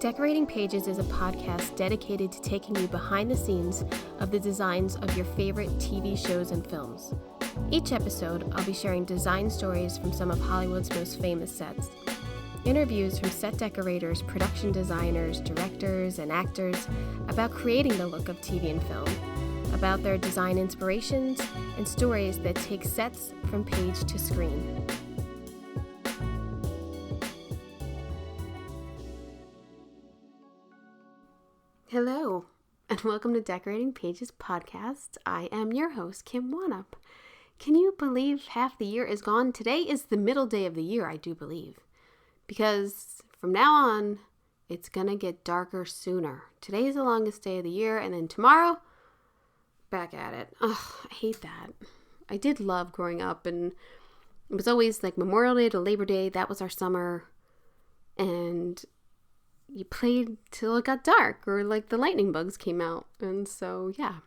Decorating Pages is a podcast dedicated to taking you behind the scenes of the designs of your favorite TV shows and films. Each episode, I'll be sharing design stories from some of Hollywood's most famous sets. Interviews from set decorators, production designers, directors, and actors about creating the look of TV and film, about their design inspirations, and stories that take sets from page to screen. Hello, and welcome to Decorating Pages podcast. I am your host, Kim Wanup. Can you believe half the year is gone? Today is the middle day of the year, I do believe. Because from now on, it's gonna get darker sooner. Today is the longest day of the year, and then tomorrow, back at it. Ugh, I hate that. I did love growing up, and it was always like Memorial Day to Labor Day. That was our summer, and you played till it got dark, or like the lightning bugs came out. And so, yeah,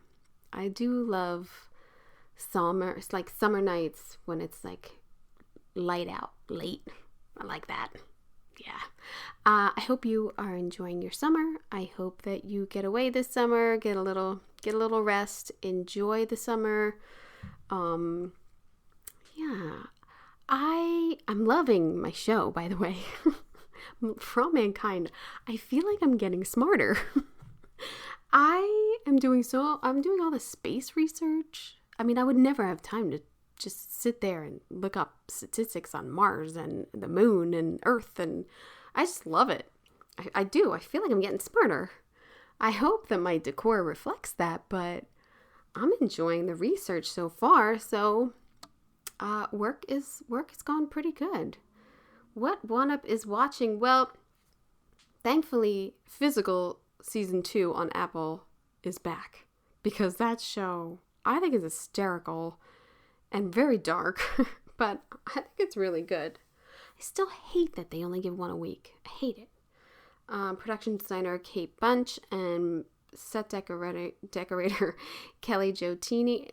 I do love summer. It's like summer nights when it's like light out late. I like that. Yeah. I hope you are enjoying your summer. I hope that you get away this summer, get a little rest, enjoy the summer. Yeah. I'm loving my show, by the way. From Mankind. I feel like I'm getting smarter. I'm doing all the space research. I mean, I would never have time to just sit there and look up statistics on Mars and the moon and Earth, and I just love it. I do. I feel like I'm getting smarter. I hope that my decor reflects that, but I'm enjoying the research so far. So work has gone pretty good. What Wanup is watching? Well, thankfully, Physical Season 2 on Apple is back, because that show, I think, is hysterical and very dark, but I think it's really good. I still hate that they only give one a week. I hate it. Production designer Kate Bunch and set decorator Kelly Jo Teeny,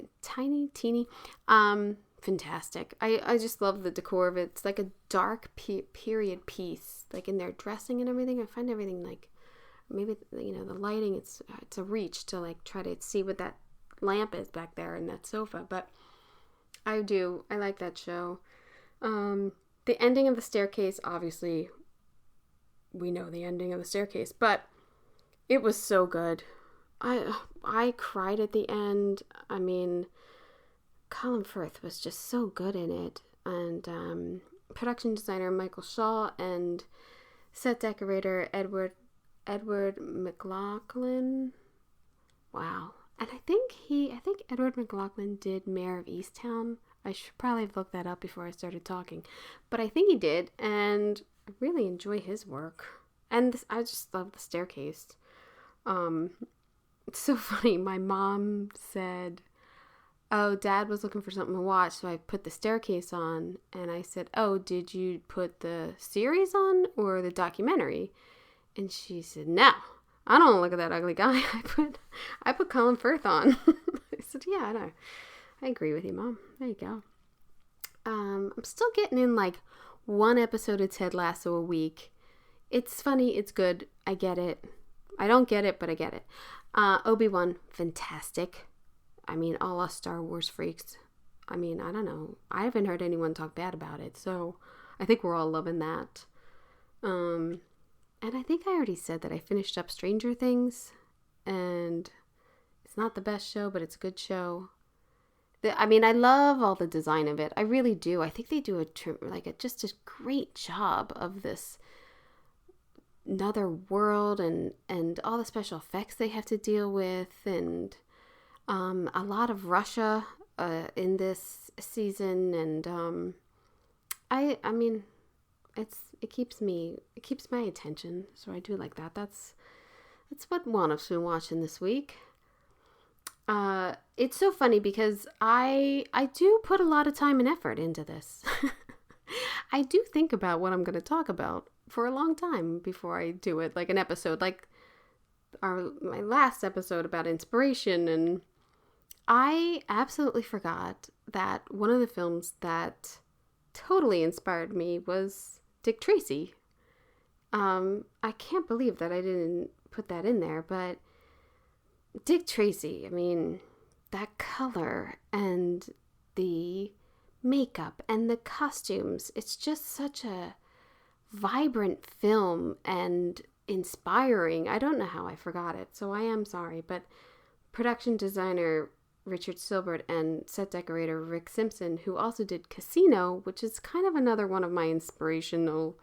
fantastic. I just love the decor of it. It's like a dark period piece, like in their dressing and everything. I find everything like, maybe, the lighting, it's a reach to like try to see what that lamp is back there in that sofa, but I like that show. The ending of The Staircase, obviously we know the ending of The Staircase, but it was so good. I cried at the end. I mean, Colin Firth was just so good in it, and production designer Michael Shaw and set decorator Edward McLaughlin. Wow. And I think Edward McLaughlin did Mayor of Easttown. I should probably have looked that up before I started talking, but I think he did, and I really enjoy his work. And I just love The Staircase. It's so funny. My mom said, "Oh, Dad was looking for something to watch, so I put The Staircase on." And I said, "Oh, did you put the series on or the documentary?" And she said, "No, I don't look at that ugly guy. I put Colin Firth on." I said, "Yeah, I know. I agree with you, Mom. There you go." I'm still getting in like one episode of Ted Lasso a week. It's funny. It's good. I get it. I don't get it, but I get it. Obi-Wan, fantastic. I mean, all us Star Wars freaks. I mean, I don't know. I haven't heard anyone talk bad about it, so I think we're all loving that. And I think I already said that I finished up Stranger Things, and it's not the best show, but it's a good show. I love all the design of it. I really do. I think they do just a great job of this another world and all the special effects they have to deal with, and a lot of Russia in this season, and I mean, it keeps my attention, so I do like that. That's what Wanup's been watching this week. It's so funny because I do put a lot of time and effort into this. I do think about what I'm going to talk about for a long time before I do it, like an episode, like my last episode about inspiration, and I absolutely forgot that one of the films that totally inspired me was Dick Tracy. I can't believe that I didn't put that in there, but Dick Tracy, I mean, that color and the makeup and the costumes, it's just such a vibrant film and inspiring. I don't know how I forgot it, so I am sorry, but production designer Richard Silbert and set decorator Rick Simpson, who also did Casino, which is kind of another one of my inspirational.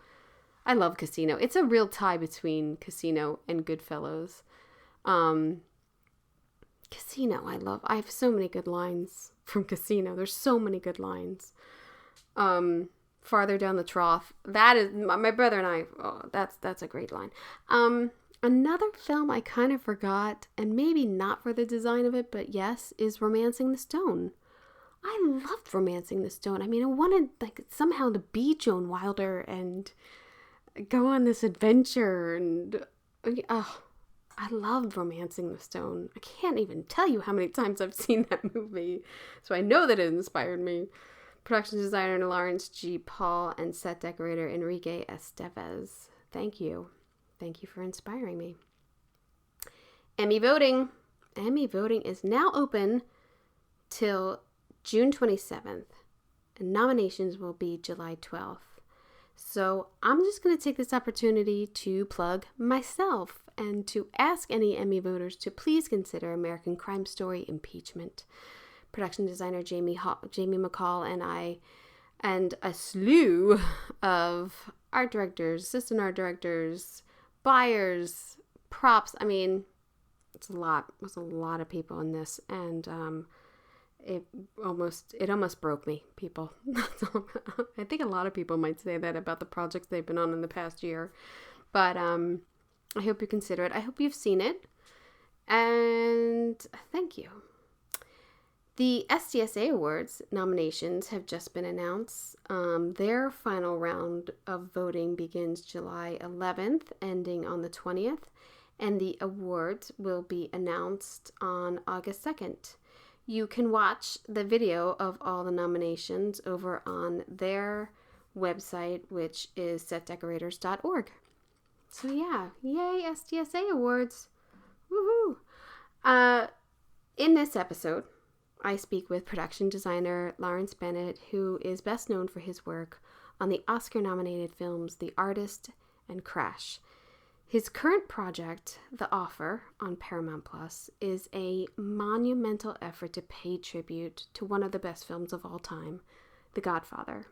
I love Casino. It's a real tie between Casino and Goodfellas. Casino, I love. I have so many good lines from Casino. There's so many good lines. Farther down the trough. That is my brother and I. Oh, that's a great line. Another film I kind of forgot, and maybe not for the design of it, but yes, is Romancing the Stone. I loved Romancing the Stone. I mean, I wanted somehow to be Joan Wilder and go on this adventure, and I loved Romancing the Stone. I can't even tell you how many times I've seen that movie, so I know that it inspired me. Production designer Lawrence G. Paul and set decorator Enrique Estevez. Thank you. Thank you for inspiring me. Emmy voting. Emmy voting is now open till June 27th, and nominations will be July 12th. So I'm just going to take this opportunity to plug myself and to ask any Emmy voters to please consider American Crime Story Impeachment. Production designer Jamie McCall and I, and a slew of art directors, assistant art directors, buyers, props. I mean, it's a lot. There's a lot of people in this, and it almost broke me, people. I think a lot of people might say that about the projects they've been on in the past year, but I hope you consider it. I hope you've seen it, and thank you. The SDSA Awards nominations have just been announced. Their final round of voting begins July 11th, ending on the 20th, and the awards will be announced on August 2nd. You can watch the video of all the nominations over on their website, which is setdecorators.org. So yeah, yay SDSA Awards. Woohoo! In this episode, I speak with production designer Laurence Bennet, who is best known for his work on the Oscar-nominated films The Artist and Crash. His current project, The Offer, on Paramount Plus, is a monumental effort to pay tribute to one of the best films of all time, The Godfather.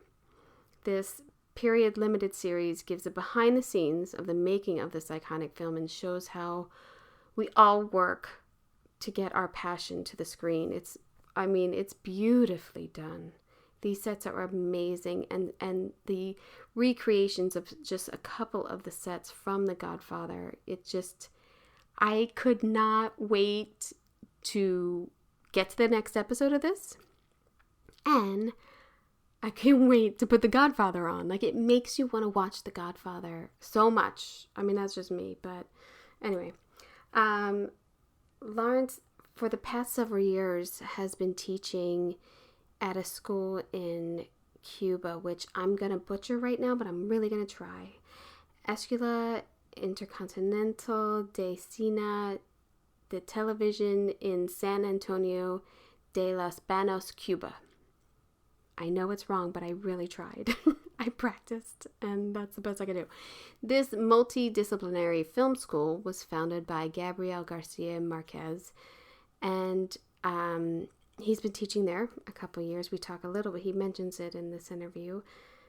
This period-limited series gives a behind-the-scenes of the making of this iconic film and shows how we all work to get our passion to the screen. It's beautifully done. These sets are amazing, and the recreations of just a couple of the sets from The Godfather, I could not wait to get to the next episode of this, and I can't wait to put The Godfather on. It makes you want to watch The Godfather so much. I mean, that's just me, but anyway. Laurence, for the past several years, has been teaching at a school in Cuba, which I'm going to butcher right now, but I'm really going to try. Escuela Internacional de Cine de Televisión in San Antonio de los Baños, Cuba. I know it's wrong, but I really tried. I practiced, and that's the best I could do. This multi-disciplinary film school was founded by Gabriel García Márquez, and he's been teaching there a couple years. We talk a little bit. He mentions it in this interview.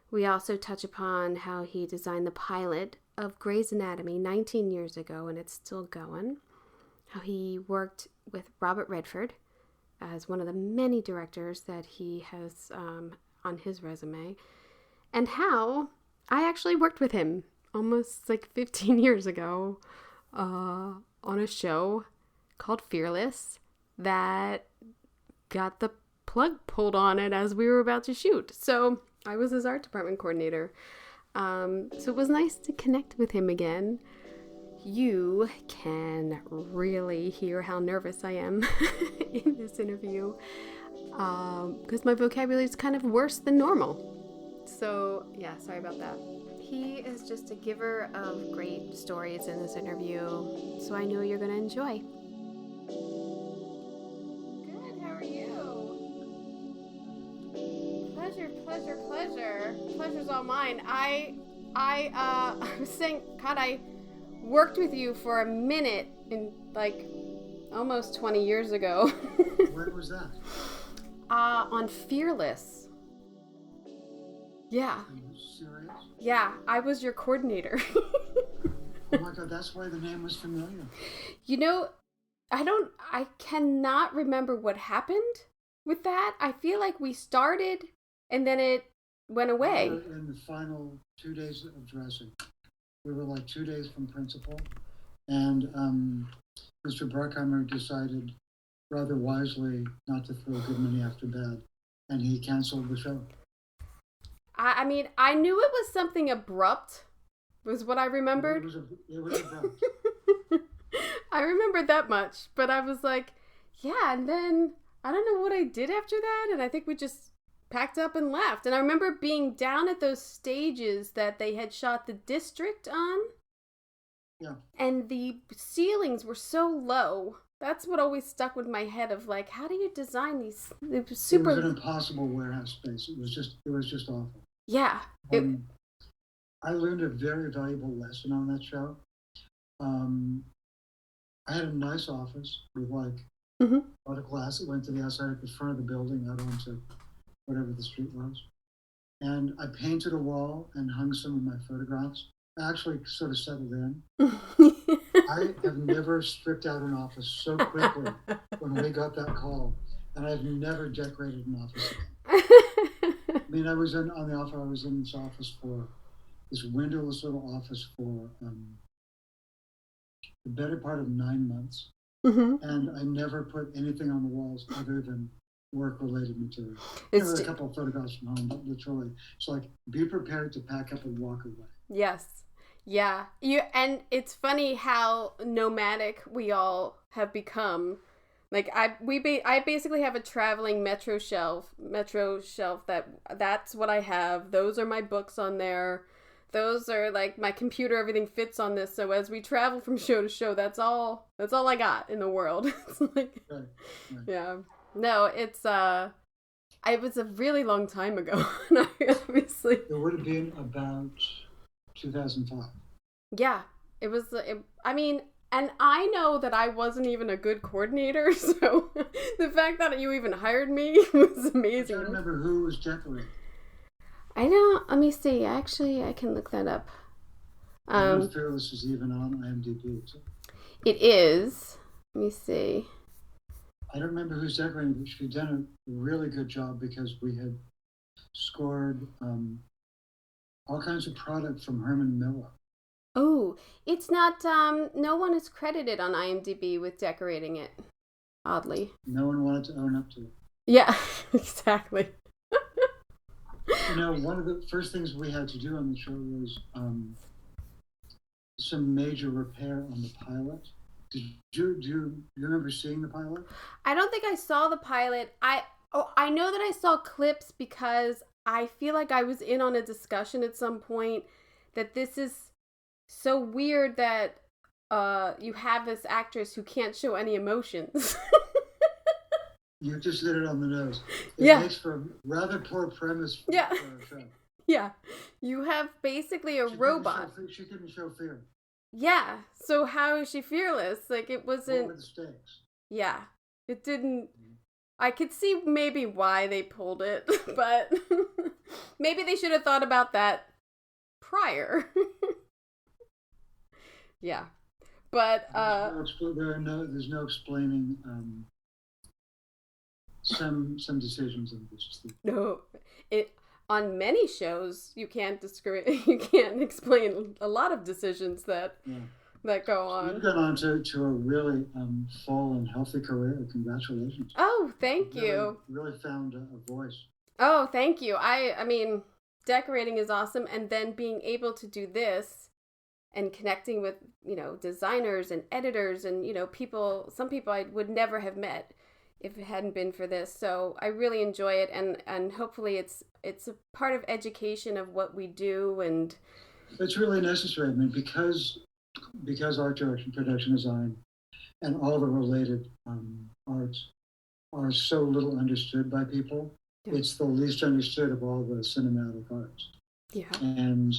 We also touch upon how he designed the pilot of Grey's Anatomy 19 years ago, and it's still going. How he worked with Robert Redford as one of the many directors that he has on his resume. And how I actually worked with him almost 15 years ago on a show called Fearless that got the plug pulled on it as we were about to shoot. So I was his art department coordinator. So it was nice to connect with him again. You can really hear how nervous I am in this interview because my vocabulary is kind of worse than normal. So yeah, sorry about that. He is just a giver of great stories in this interview, so I know you're going to enjoy. Good, how are you? Pleasure. Pleasure's all mine. I was saying, God, I worked with you for a minute in like almost 20 years ago. When was that? On Fearless. Yeah. Are you serious? Yeah, I was your coordinator. Oh my God, that's why the name was familiar. You know, I cannot remember what happened with that. I feel like we started and then it went away. We were in the final 2 days of dressing. We were like 2 days from principal, and Mr. Bruckheimer decided rather wisely not to throw good money after bad, and he canceled the show. I mean, I knew it was something abrupt, was what I remembered. It was abrupt. I remembered that much, but I was like, yeah, and then I don't know what I did after that, and I think we just packed up and left. And I remember being down at those stages that they had shot The District on. Yeah. And the ceilings were so low. That's what always stuck with my head of like, how do you design these? It was super. It was an impossible warehouse space. It was just awful. Yeah. I learned a very valuable lesson on that show. I had a nice office with like a lot of glass that went to the outside at the front of the building, out onto whatever the street was. And I painted a wall and hung some of my photographs. I actually sort of settled in. I have never stripped out an office so quickly when we got that call. And I've never decorated an office again. I mean, I was in this office for, this windowless little office for the better part of 9 months. And I never put anything on the walls other than work-related material. There were a couple of photographs from home, but literally, it's like, be prepared to pack up and walk away. Yes. Yeah. And it's funny how nomadic we all have become. Like, I basically have a traveling metro shelf that's what I have. Those are my books on there. Those are like my computer, everything fits on this. So as we travel from show to show, that's all I got in the world. It's like, right. Yeah. No, it was a really long time ago. And I obviously. It would have been about 2005. Yeah, it was. I mean, and I know that I wasn't even a good coordinator, so the fact that you even hired me was amazing. I don't remember who was decorating. I know. Let me see. Actually, I can look that up. Fearless is even on IMDb. So. It is. Let me see. I don't remember who's decorating, but she'd done a really good job because we had scored all kinds of product from Herman Miller. Oh, it's not, no one is credited on IMDb with decorating it, oddly. No one wanted to own up to it. Yeah, exactly. You know, one of the first things we had to do on the show was some major repair on the pilot. Do you remember seeing the pilot? I don't think I saw the pilot. I know that I saw clips because I feel like I was in on a discussion at some point that this is so weird that you have this actress who can't show any emotions. You just hit it on the nose. It makes for a rather poor premise for a show. Yeah. You have basically a robot. She couldn't show fear. Yeah. So how is she fearless? Like, it wasn't... What were the stakes? Yeah. It didn't... I could see maybe why they pulled it, but maybe they should have thought about that prior. Yeah. But... There's no explaining some decisions in this. No. On many shows, you can't explain a lot of decisions that go on. You've gone on to a really full and healthy career. Congratulations. Oh, thank you. Really found a voice. Oh, thank you. I mean, decorating is awesome, and then being able to do this and connecting with, designers and editors and, some people I would never have met if it hadn't been for this. So I really enjoy it, and hopefully it's a part of education of what we do, and It's really necessary. I mean, because art direction, production design, and all the related arts are so little understood by people. Yeah. It's the least understood of all the cinematic arts. Yeah. And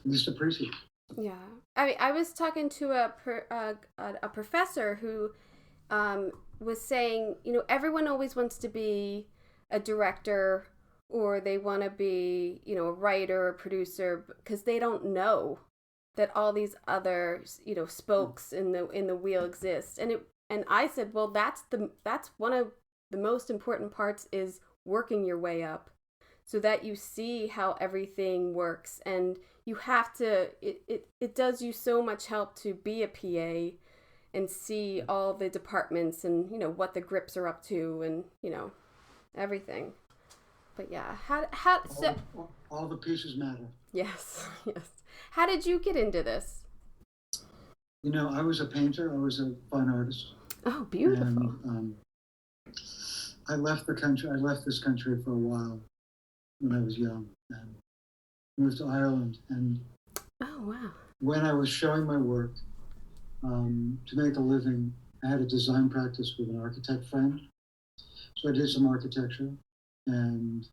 least appreciated. Yeah. I mean, I was talking to a professor who was saying, everyone always wants to be a director, or they want to be, a writer or producer, because they don't know that all these other, spokes in the wheel exist. And I said, well, that's one of the most important parts, is working your way up, so that you see how everything works. And you have to, it does you so much help to be a PA and see all the departments and, what the grips are up to, and, everything. But yeah, all the pieces matter. Yes. How did you get into this? I was a painter. I was a fine artist. Oh, beautiful. And I left the country. I left this country for a while when I was young, and moved to Ireland. And oh, wow. When I was showing my work to make a living, I had a design practice with an architect friend. So I did some architecture, and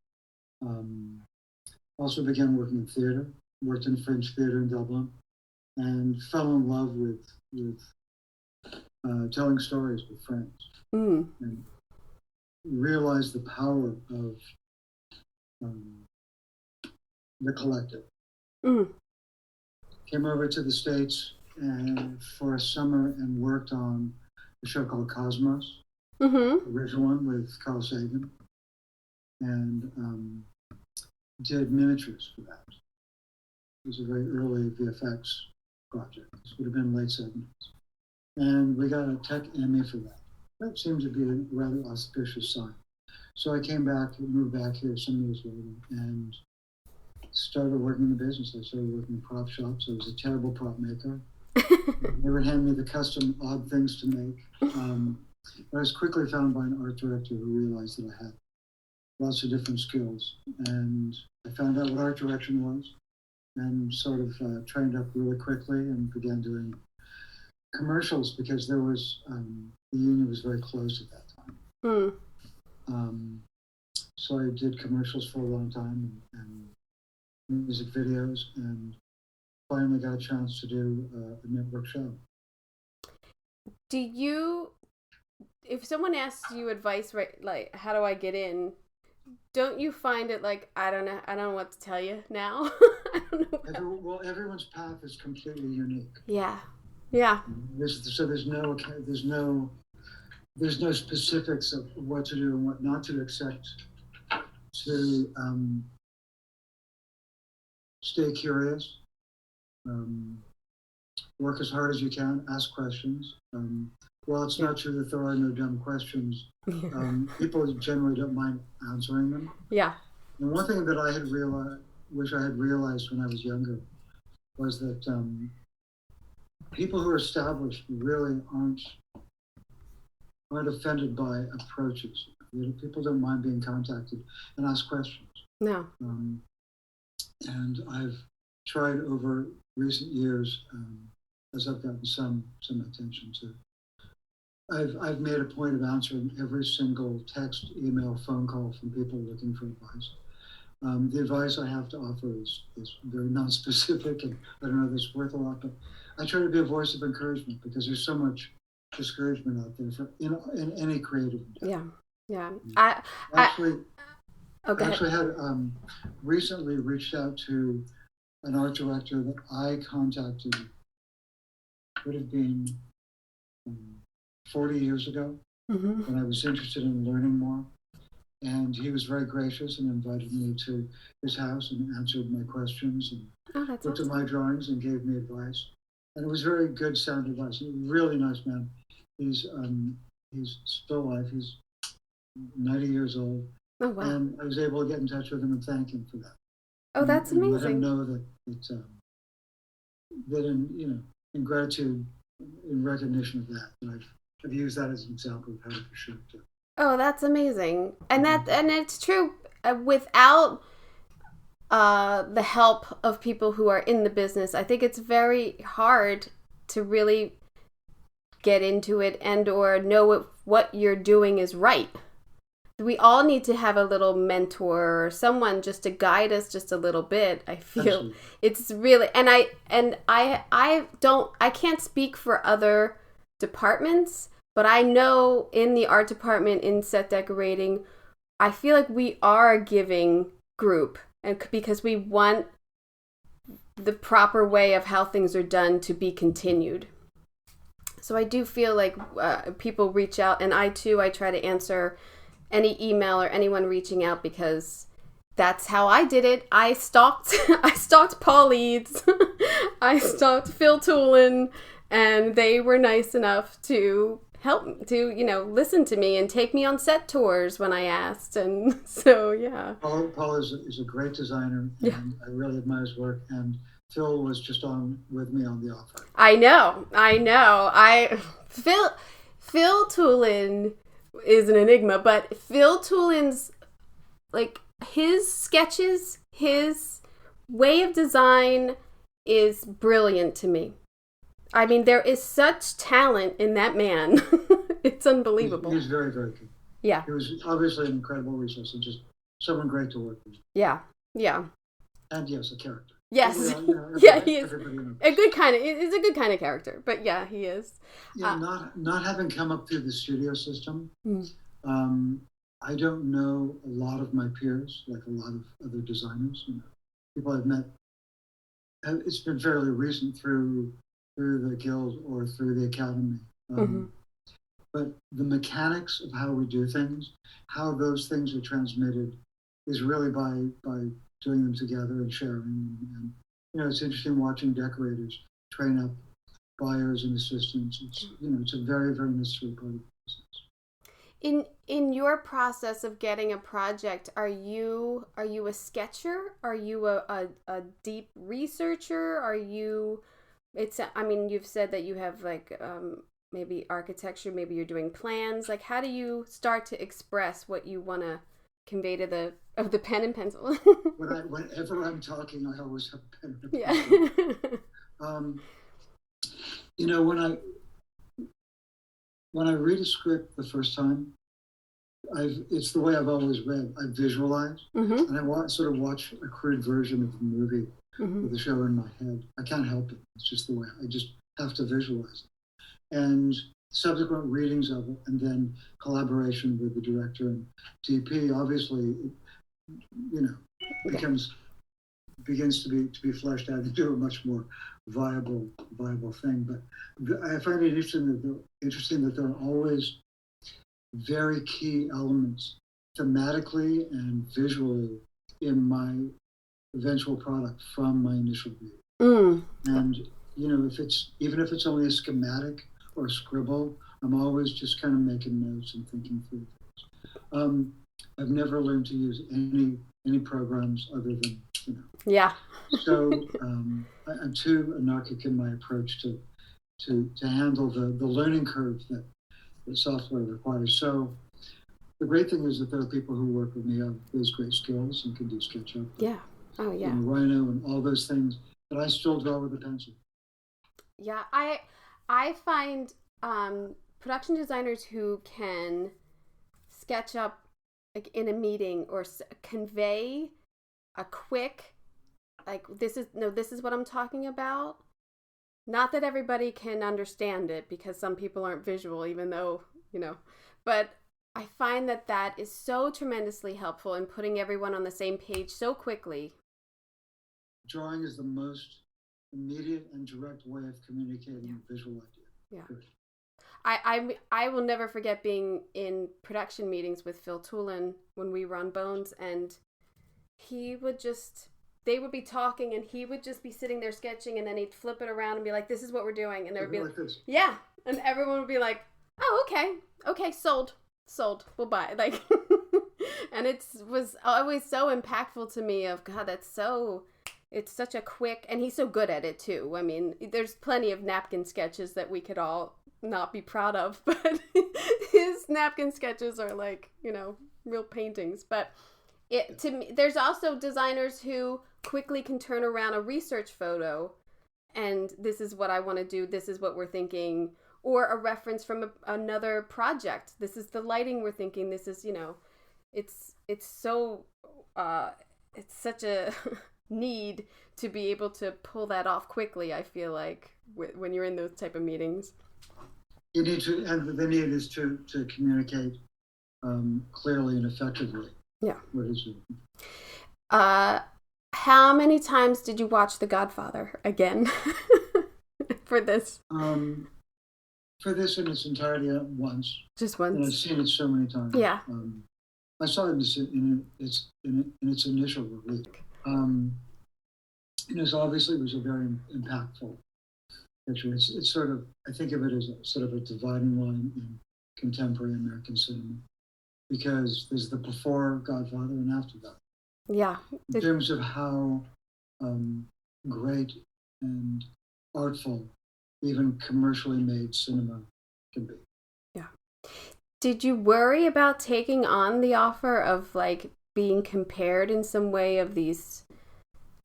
also began working in theater. Worked in French theater in Dublin, and fell in love with telling stories with friends, and realized the power of the collective. Came over to the States for a summer and worked on a show called Cosmos, the original one with Carl Sagan, and did miniatures for that. It was a very early VFX project. This would have been late 70s. And we got a tech Emmy for that. That seemed to be a rather auspicious sign. So I moved back here some years later, and started working in the business. I started working in prop shops. I was a terrible prop maker. They would hand me the custom odd things to make. But I was quickly found by an art director who realized that I had lots of different skills. And I found out what art direction was, and sort of trained up really quickly and began doing commercials, because there was, the union was very close at that time. So I did commercials for a long time, and music videos, and finally got a chance to do a network show. If someone asks you advice, right, like, how do I get in? Don't you find it like, I don't know what to tell you now? I don't know. Well, everyone's path is completely unique. Yeah. There's no specifics of what to do and what not to do, except to stay curious, work as hard as you can, ask questions. While it's not true that there are no dumb questions, people generally don't mind answering them. Yeah. And one thing that I had wish I had realized when I was younger, was that people who are established really aren't offended by approaches. People don't mind being contacted and ask questions. No. And I've tried over recent years, as I've gotten some attention to, I've made a point of answering every single text, email, phone call from people looking for advice. The advice I have to offer is very non-specific, and I don't know if it's worth a lot, but I try to be a voice of encouragement, because there's so much discouragement out there in any creative endeavor. Yeah. I actually had recently reached out to an art director that I contacted, would have been 40 years ago, when I was interested in learning more. And he was very gracious and invited me to his house and answered my questions and looked at my drawings and gave me advice. And it was very good, sound advice. He's a really nice man. He's still alive. He's 90 years old. Oh, wow. And I was able to get in touch with him and thank him for that. Oh, that's amazing. Let him know that in gratitude, in recognition of that, I've used that as an example of how to pursue it too. Oh, that's amazing. And it's true. Without the help of people who are in the business. I think it's very hard to really get into it and or know what you're doing is right. We all need to have a little mentor or someone just to guide us just a little bit. I feel Absolutely. It's really, and I can't speak for other departments, but I know in the art department, in set decorating, I feel like we are a giving group, and because we want the proper way of how things are done to be continued. So I do feel like people reach out, and I try to answer any email or anyone reaching out because that's how I did it. I stalked Paul Leeds, I stalked Phil Toulon, and they were nice enough to help to listen to me and take me on set tours when I asked, and so yeah. Paul is a great designer, and I really admire his work. And Phil was just on with me on the offer. I know. Phil Toulon is an enigma, but Phil Toulon's, like, his sketches, his way of design is brilliant to me. I mean, there is such talent in that man. It's unbelievable. He's very, very good. Yeah. He was obviously an incredible resource and just someone great to work with. Yeah. And yes, a character. Yes. He is a good kind of. He's a good kind of character, but yeah, he is. Yeah, not having come up through the studio system, I don't know a lot of my peers, like a lot of other designers. People I've met. It's been fairly recent through the guild or through the academy. But the mechanics of how we do things, how those things are transmitted, is really by doing them together and sharing. And it's interesting watching decorators train up buyers and assistants. It's a very, very necessary part of the business. In your process of getting a project, are you a sketcher? Are you a deep researcher? Are you? You've said that you have like maybe architecture. Maybe you're doing plans. Like, how do you start to express what you want to convey to the pen and pencil? Whenever I'm talking, I always have a pen and pencil. When I read a script the first time, it's the way I've always read. I visualize, and I sort of watch a crude version of the movie with the show in my head. I can't help it. It's just the way I just have to visualize it. And subsequent readings of it, and then collaboration with the director and DP, obviously, begins to be fleshed out into a much more viable thing. But I find it interesting that there are always very key elements thematically and visually in my eventual product from my initial view. And if it's only a schematic or a scribble, I'm always just kind of making notes and thinking through things. I've never learned to use any programs other than Yeah. So I'm too anarchic in my approach to handle the learning curve that software requires. So the great thing is that there are people who work with me have those great skills and can do SketchUp. Yeah. Oh yeah. Rhino and all those things, but I still draw with a pencil. Yeah, I find production designers who can sketch up like in a meeting or convey a quick, like this is what I'm talking about. Not that everybody can understand it because some people aren't visual, even though, but I find that is so tremendously helpful in putting everyone on the same page so quickly. Drawing is the most immediate and direct way of communicating a visual idea. Yeah. Good. I will never forget being in production meetings with Phil Toulon when we were on Bones, and they would be talking and he would just be sitting there sketching, and then he'd flip it around and be like, this is what we're doing. And there would be like, yeah. And everyone would be like, oh, okay, sold, we'll buy. Like, and it was always so impactful to me of, God, it's such a quick, and he's so good at it too. I mean, there's plenty of napkin sketches that we could all not be proud of, but his napkin sketches are like, real paintings. But to me, there's also designers who quickly can turn around a research photo and this is what I want to do, this is what we're thinking, or a reference from another project. This is the lighting we're thinking, this is, it's so, it's such a need to be able to pull that off quickly, I feel like, when you're in those type of meetings. You need to, and the need is to communicate clearly and effectively. Yeah. What is it? How many times did you watch The Godfather again for this? For this in its entirety, once. Just once. And I've seen it so many times. Yeah. I saw it in its initial release. Obviously it was a very impactful picture. It's sort of, I think of it as sort of a dividing line in contemporary American cinema, because there's the before Godfather and after that. Yeah. In terms of how great and artful even commercially made cinema can be. Yeah. Did you worry about taking on the offer of being compared in some way of these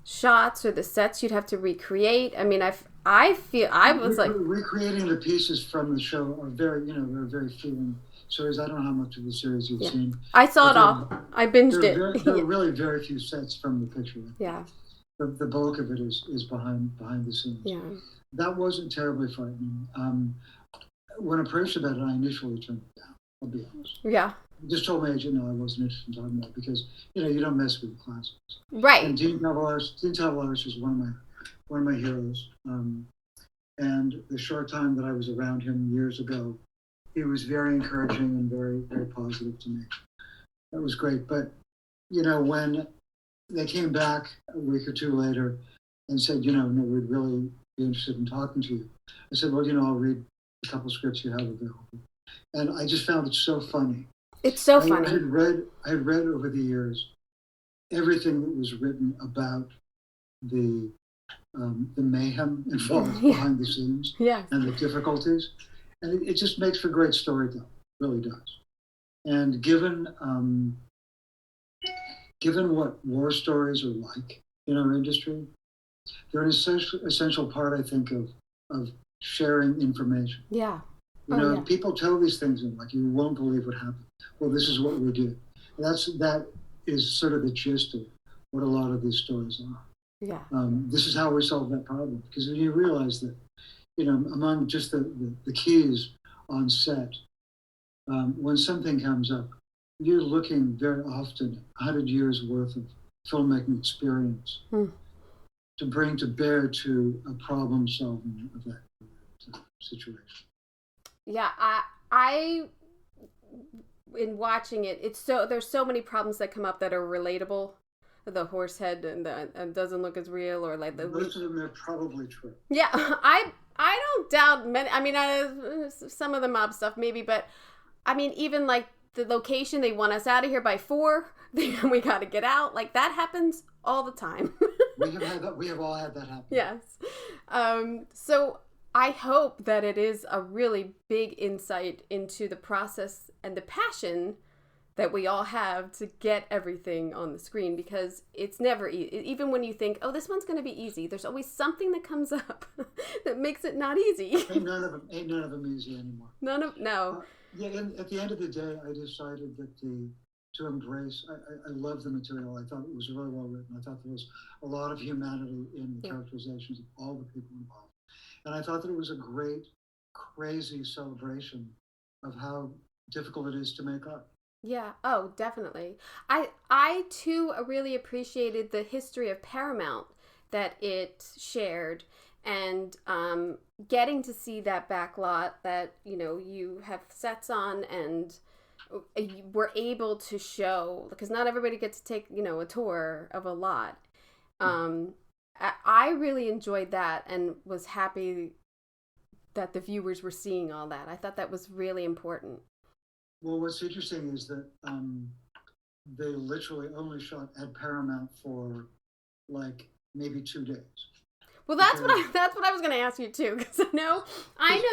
shots or the sets you'd have to recreate? I mean, I feel I was recreating the pieces from the show are very, there are very few series. I don't know how much of the series you've seen. I saw it all. I binged it. There are really very few sets from the picture. Yeah. The bulk of it is behind the scenes. Yeah. That wasn't terribly frightening. When approached about it, I initially turned it down. I'll be honest. Yeah. I just told my agent, no, I wasn't interested in talking about it because you don't mess with the classics. Right. And Dean Tavoularis is one of my heroes. And the short time that I was around him years ago, he was very encouraging and very, very positive to me. That was great. But, when they came back a week or two later and said, no, we'd really be interested in talking to you. I said, well, I'll read a couple scripts you have available. And I just found it so funny. It's so funny. I had read over the years everything that was written about the mayhem involved behind the scenes and the difficulties. And it just makes for great storytelling, really does. And given what war stories are like in our industry, they're an essential part, I think, of sharing information. Yeah. People tell these things and you won't believe what happened. Well, this is what we did. That is sort of the gist of what a lot of these stories are. Yeah. This is how we solve that problem. Because when you realize that, among just the keys on set, when something comes up, you're looking very often at 100 years worth of filmmaking experience to bring to bear to a problem solving of that situation. Yeah, I in watching it, there's so many problems that come up that are relatable. The horse head and doesn't look as real, or most of them are probably true. Yeah, I don't doubt many. I mean, some of the mob stuff maybe, but I mean, even the location, they want us out of here by 4. We got to get out. That happens all the time. We have all had that happen. Yes. So I hope that it is a really big insight into the process and the passion that we all have to get everything on the screen, because it's never easy. Even when you think, oh, this one's going to be easy, there's always something that comes up that makes it not easy. Ain't none of them easy anymore. No. At the end of the day, I decided that to embrace. I love the material. I thought it was really well written. I thought there was a lot of humanity in the characterizations of all the people involved, and I thought that it was a great, crazy celebration of how difficult it is to make art. Yeah. Oh, definitely. I too really appreciated the history of Paramount that it shared, and getting to see that back lot that you have sets on, and we're able to show, because not everybody gets to take a tour of a lot. I really enjoyed that and was happy that the viewers were seeing all that. I thought that was really important. Well, what's interesting is that they literally only shot at Paramount for maybe 2 days. Well, that's what I was going to ask you too, because I know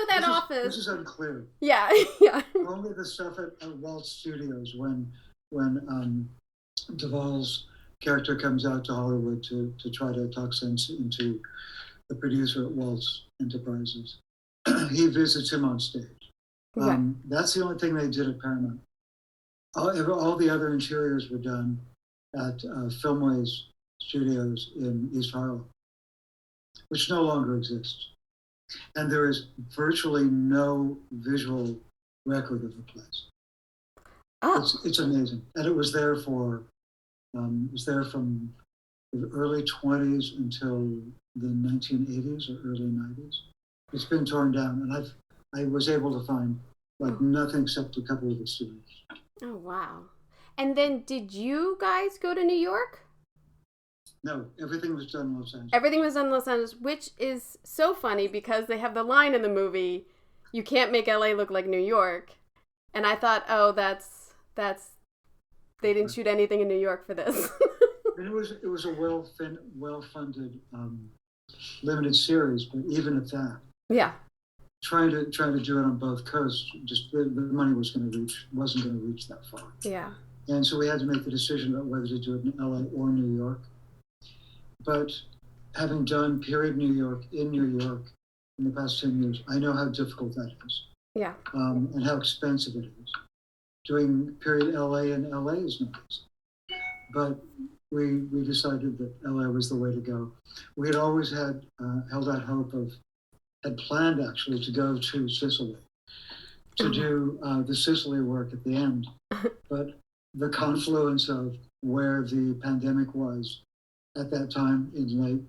that office. This is unclear. Yeah. Only the stuff at Walt Studios when Duvall's character comes out to Hollywood to try to talk sense into the producer at Waltz Enterprises. He visits him on stage. That's the only thing they did at Paramount. All the other interiors were done at Filmways Studios in East Harlem, which no longer exists. And there is virtually no visual record of the place. It's amazing. And it was there from the early 20s until the 1980s or early 90s. It's been torn down, and I was able to find nothing except a couple of its studios. Oh, wow. And then did you guys go to New York? No, everything was done in Los Angeles. Everything was done in Los Angeles, which is so funny because they have the line in the movie, "You can't make LA look like New York." And I thought, oh, that's they didn't shoot anything in New York for this. And it was a well-funded limited series, but even at that, trying to do it on both coasts, just the money wasn't going to reach that far. Yeah. And so we had to make the decision about whether to do it in LA or New York. But having done period New York in New York in the past 10 years, I know how difficult that is. Yeah. And how expensive it is. Doing period LA in LA is not easy. But we decided that LA was the way to go. We had always held out hope had planned actually to go to Sicily to do the Sicily work at the end. But the confluence of where the pandemic was at that time in late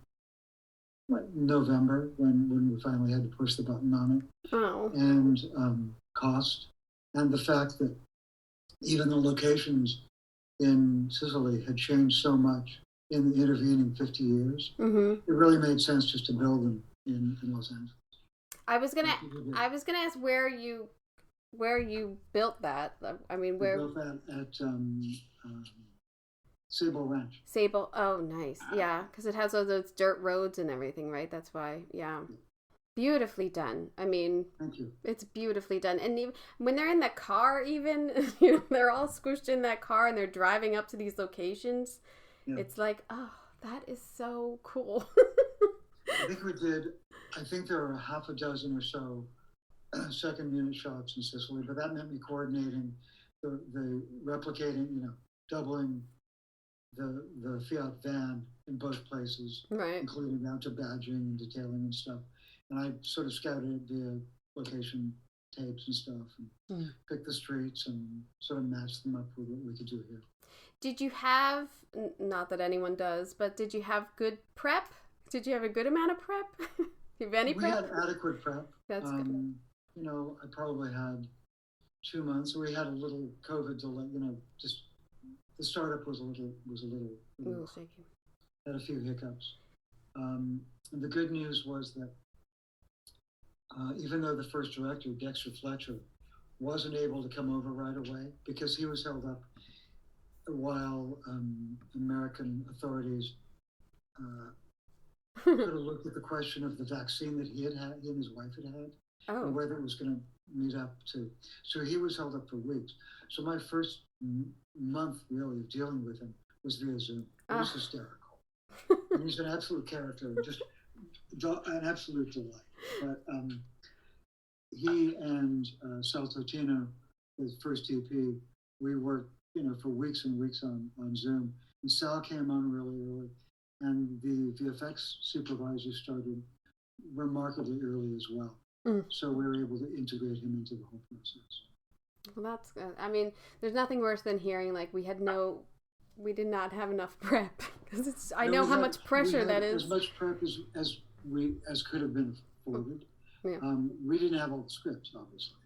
November, when we finally had to push the button on it, and cost, and the fact that even the locations in Sicily had changed so much in the intervening 50 years, it really made sense just to build them in Los Angeles. I was gonna ask where you built that. I mean, where? We built that at Sable Ranch. Sable. Oh, nice. Yeah, because it has all those dirt roads and everything, right? That's why. Yeah. Beautifully done. I mean, thank you. It's beautifully done. And even when they're in the car, even they're all squished in that car and they're driving up to these locations. Yeah. It's like, oh, that is so cool. I think there are half a dozen or so second unit shots in Sicily, but that meant me coordinating the replicating, doubling the Fiat van in both places, right, including down to badging and detailing and stuff. And I sort of scouted via location tapes and stuff and picked the streets and sort of matched them up with what we could do here. Did you have, not that anyone does, but did you have good prep? Did you have a good amount of prep? Do you have any prep? We had adequate prep. That's good. I probably had 2 months. We had a little COVID delay, just the startup was a little shaky. Had a few hiccups. And the good news was that even though the first director, Dexter Fletcher, wasn't able to come over right away because he was held up while American authorities sort of looked at the question of the vaccine that he and his wife had, and whether it was going to meet up to. So he was held up for weeks. So my first month really of dealing with him was via Zoom. It was hysterical. And he's an absolute character, just an absolute delight. But he and Sal Totino, his first DP, we worked, for weeks and weeks on Zoom. And Sal came on really early, and the VFX supervisor started remarkably early as well. So we were able to integrate him into the whole process. Well, that's good. I mean, there's nothing worse than hearing like we did not have enough prep because I know how much pressure that is. As much prep as could have been afforded. Yeah. We didn't have all the scripts, obviously.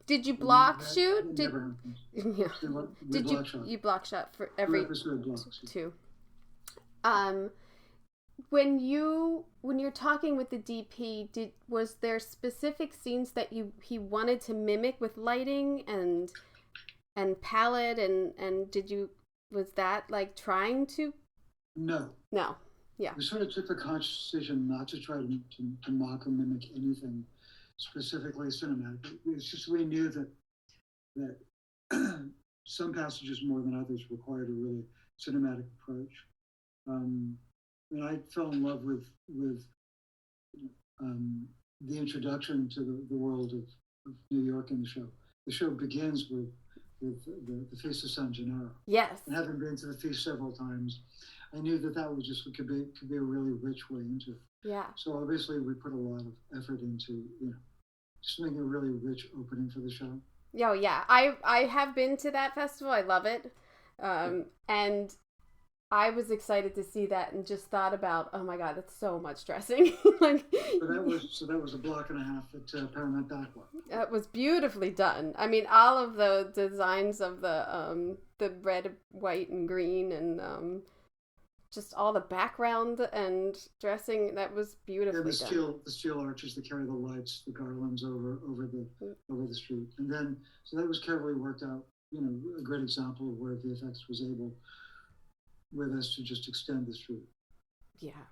Did you block shoot? Did you block shot for every two? When you're talking with the DP, was there specific scenes that he wanted to mimic with lighting and palette and was that like trying to? No. Yeah. We sort of took the conscious decision not to try to mock or mimic anything specifically cinematic. It's just we knew that some passages more than others required a really cinematic approach. And I fell in love with the introduction to the world of New York in the show. The show begins with the Feast of San Gennaro. Yes. And having been to the feast several times, I knew that was just could be a really rich way into it. Yeah. So obviously we put a lot of effort into just making a really rich opening for the show. Oh yeah, I have been to that festival. I love it, and I was excited to see that, and just thought about, oh my God, that's so much dressing. So that was a block and a half at Paramount Backward. That was beautifully done. I mean, all of the designs of the red, white, and green, and just all the background and dressing, that was beautifully done. The steel arches that carry the lights, the garlands over the street, and then so that was carefully worked out. A great example of where VFX was able with us to just extend the street. Yeah,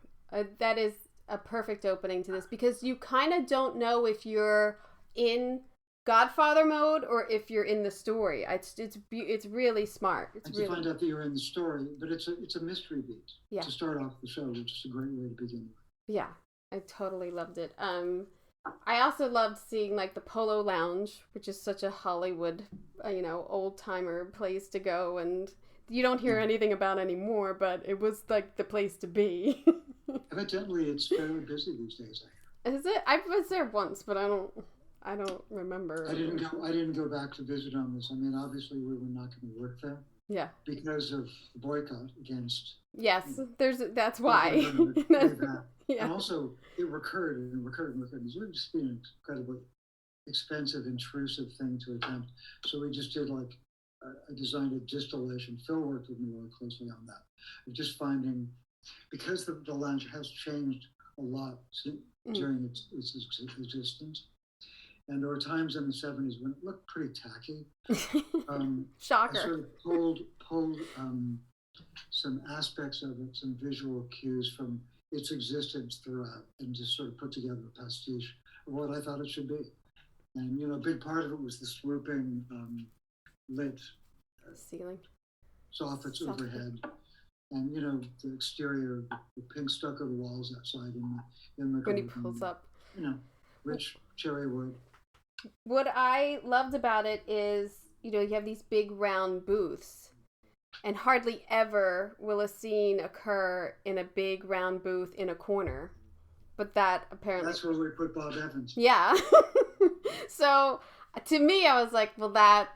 that is a perfect opening to this, because you kind of don't know if you're in Godfather mode or if you're in the story. It's really smart. You find out that you're in the story, but it's a mystery beat to start off the show, which is a great way to begin with. Yeah, I totally loved it. I also loved seeing like the Polo Lounge, which is such a Hollywood, old timer place to go, and you don't hear anything about anymore, but it was like the place to be. Evidently, it's fairly busy these days. Is it? I was there once, but I don't remember. I didn't go back to visit on this. I mean, obviously, we were not going to work there. Yeah. Because of the boycott against. Yes, that's why. Yeah. And also, it recurred and recurred and recurred. It was just an incredibly expensive, intrusive thing to attempt. So we just did I designed a distillation. Phil worked with me really closely on that. Of just finding, because the lounge has changed a lot during its existence. And there were times in the 70s when it looked pretty tacky. Shocker. I sort of pulled some aspects of it, some visual cues from its existence throughout, and just sort of put together a pastiche of what I thought it should be. And, a big part of it was the swooping lit ceiling, soffits overhead. And, the exterior, the pink stucco walls outside in the when he pulls up. Rich cherry wood. What I loved about it is, you have these big round booths, and hardly ever will a scene occur in a big round booth in a corner. But that apparently... That's where we put Bob Evans. Yeah. So, to me, I was like, well, that's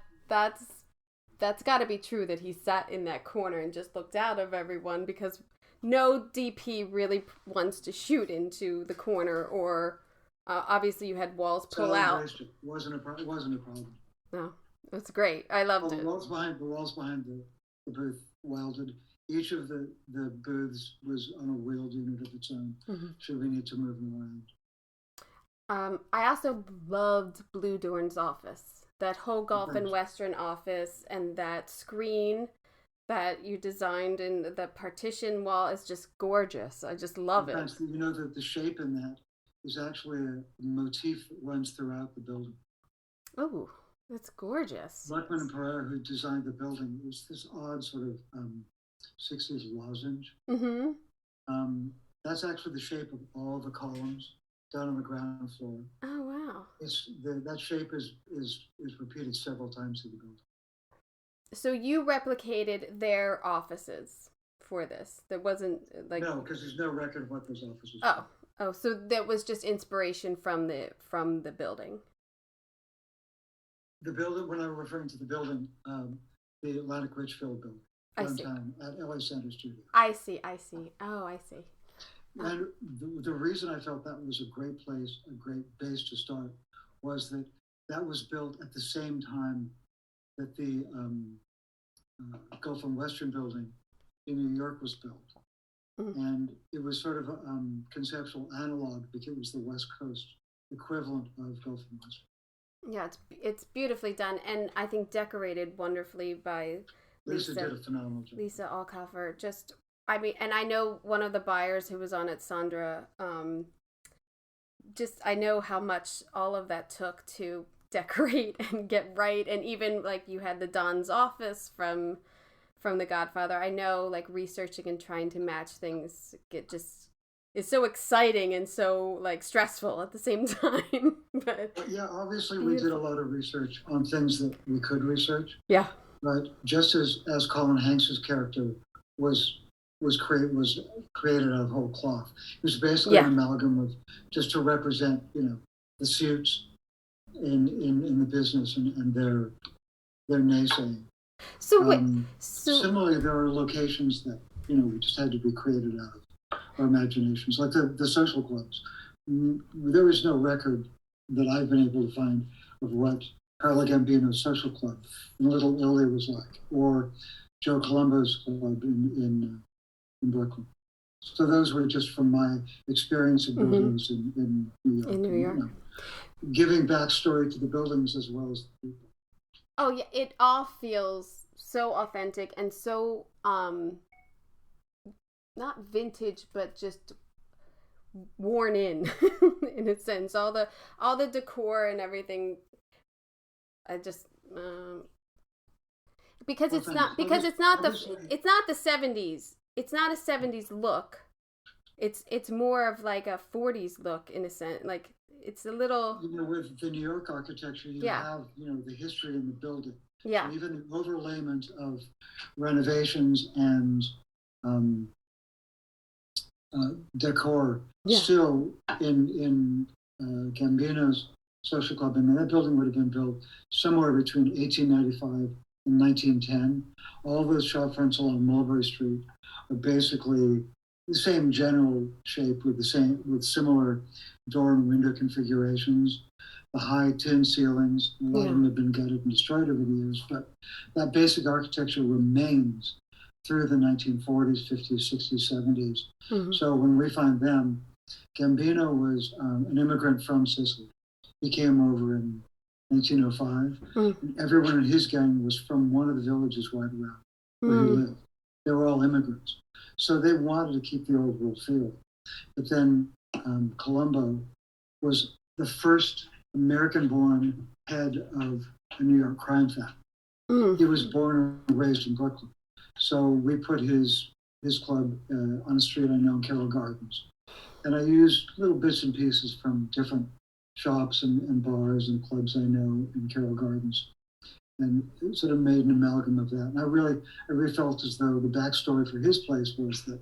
got to be true, that he sat in that corner and just looked out of everyone, because no DP really wants to shoot into the corner, or... obviously, you had walls pull out. It wasn't a problem. No, that's great. I loved it. The walls behind the booth welded. Each of the booths was on a wheeled unit of its own. Mm-hmm. Should we need to move them around? I also loved Blue Dorn's office. That whole Gulf and Western office, and that screen that you designed in the partition wall is just gorgeous. I just love it. That the shape in that is actually a motif that runs throughout the building. Oh, that's gorgeous. Luckman and Pereira, who designed the building, it was this odd sort of 60s lozenge. Mm-hmm. That's actually the shape of all the columns down on the ground floor. Oh, wow. That shape is repeated several times through the building. So you replicated their offices for this? There wasn't No, because there's no record of what those offices were. Oh, so that was just inspiration from the building. The building, when I'm referring to the building, the Atlantic Richfield building, downtown at LA Center Studio. I see. Oh, I see. And the reason I felt that was a great place, a great base to start, was that was built at the same time that the Gulf and Western building in New York was built. Mm-hmm. And it was sort of a conceptual analog, because it was the West Coast equivalent of Gulf and Western. Yeah, it's beautifully done, and I think decorated wonderfully by Lisa did a phenomenal job. Lisa Alcoffer. And I know one of the buyers who was on it, Sandra, I know how much all of that took to decorate and get right. And even like you had the Don's office from from The Godfather. I know, like, researching and trying to match things is so exciting and so, like, stressful at the same time. But yeah, obviously we did a lot of research on things that we could research. Yeah. But just as Colin Hanks's character was created out of whole cloth. It was basically an amalgam of just to represent, the suits in the business and their naysaying. Similarly, there are locations that we just had to be created out of our imaginations, like the social clubs. There is no record that I've been able to find of what Carlo Gambino's social club in Little Italy was like, or Joe Colombo's club in Brooklyn. So those were just from my experience of buildings in New York. In New York. Giving backstory to the buildings as well as the people. Oh, yeah. It all feels so authentic and so, not vintage, but just worn in a sense. All the decor and everything. I just, because it's not the 70s. It's not a 70s look. It's more of like a 40s look in a sense. Like it's a little. With the New York architecture, you have the history in the building. Yeah. And even the overlayment of renovations and decor still in Gambino's social club. I mean, that building would have been built somewhere between 1895 and 1910. All those shop fronts along Mulberry Street are basically the same general shape with similar door and window configurations. The high tin ceilings, a lot of them have been gutted and destroyed over the years, but that basic architecture remains through the 1940s, 50s, 60s, 70s. Mm-hmm. So when we find them, Gambino was an immigrant from Sicily. He came over in 1905, and everyone in his gang was from one of the villages right around where he lived. They were all immigrants. So they wanted to keep the old world feel. But then Colombo was the first American-born head of a New York crime family. He was born and raised in Brooklyn. So we put his club on a street I know in Carroll Gardens. And I used little bits and pieces from different shops and bars and clubs I know in Carroll Gardens. And it sort of made an amalgam of that. And I really felt as though the backstory for his place was that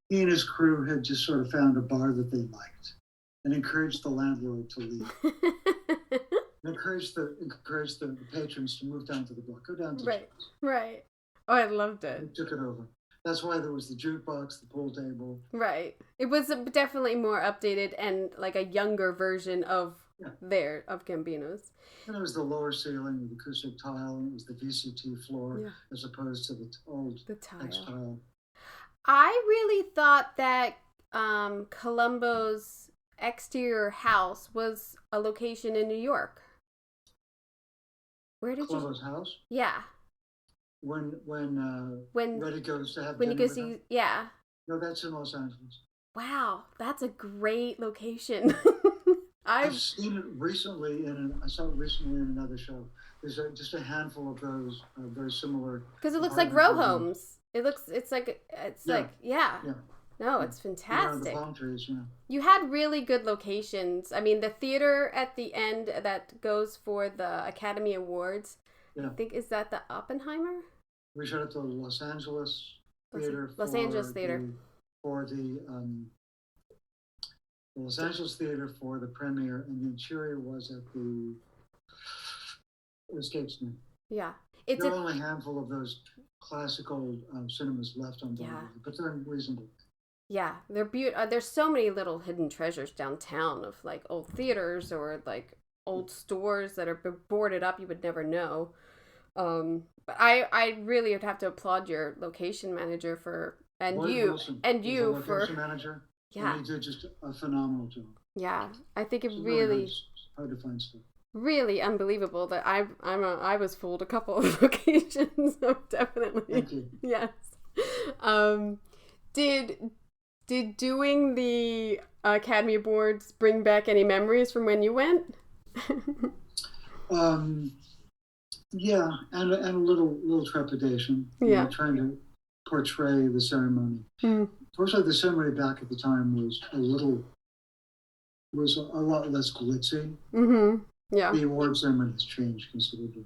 he and his crew had just sort of found a bar that they liked and encouraged the landlord to leave. encouraged the patrons to move down to the block. Go down to the Right. Right. Oh, I loved it. And took it over. That's why there was the jukebox, the pool table. Right. It was definitely more updated and like a younger version of Gambino's. And it was the lower ceiling with acoustic tile, and it was the VCT floor as opposed to the old tile. I really thought that Colombo's exterior house was a location in New York. Where did Colombo's house? Yeah. When Reddy goes to have when dinner he goes with him? Yeah. No, that's in Los Angeles. Wow, that's a great location. I've seen it recently I saw it recently in another show. There's just a handful of those very similar. Because it looks like row homes. It's like. No, it's fantastic. The palm trees, You had really good locations. I mean, the theater at the end that goes for the Academy Awards. Yeah. I think, is that the Oppenheimer? We showed it to the Los Angeles Theater. Los Angeles Theater. For the Los Angeles Theater for the premiere, and the interior was at the. It escapes me. Yeah. There are only a handful of those classical cinemas left on Broadway, but they're reasonable. Yeah, they're beautiful. There's so many little hidden treasures downtown of like old theaters or like old stores that are boarded up you would never know. But I really would have to applaud your location manager for location manager. Yeah, and he did just a phenomenal job. Yeah, I think it really hard to find stuff. Really unbelievable that I was fooled a couple of occasions. So definitely. Thank you. Yes. Did doing the Academy Awards bring back any memories from when you went? Yeah, and a little trepidation. Yeah. Trying to portray the ceremony. Fortunately, the ceremony back at the time was a lot less glitzy. Yeah. The award ceremony has changed considerably.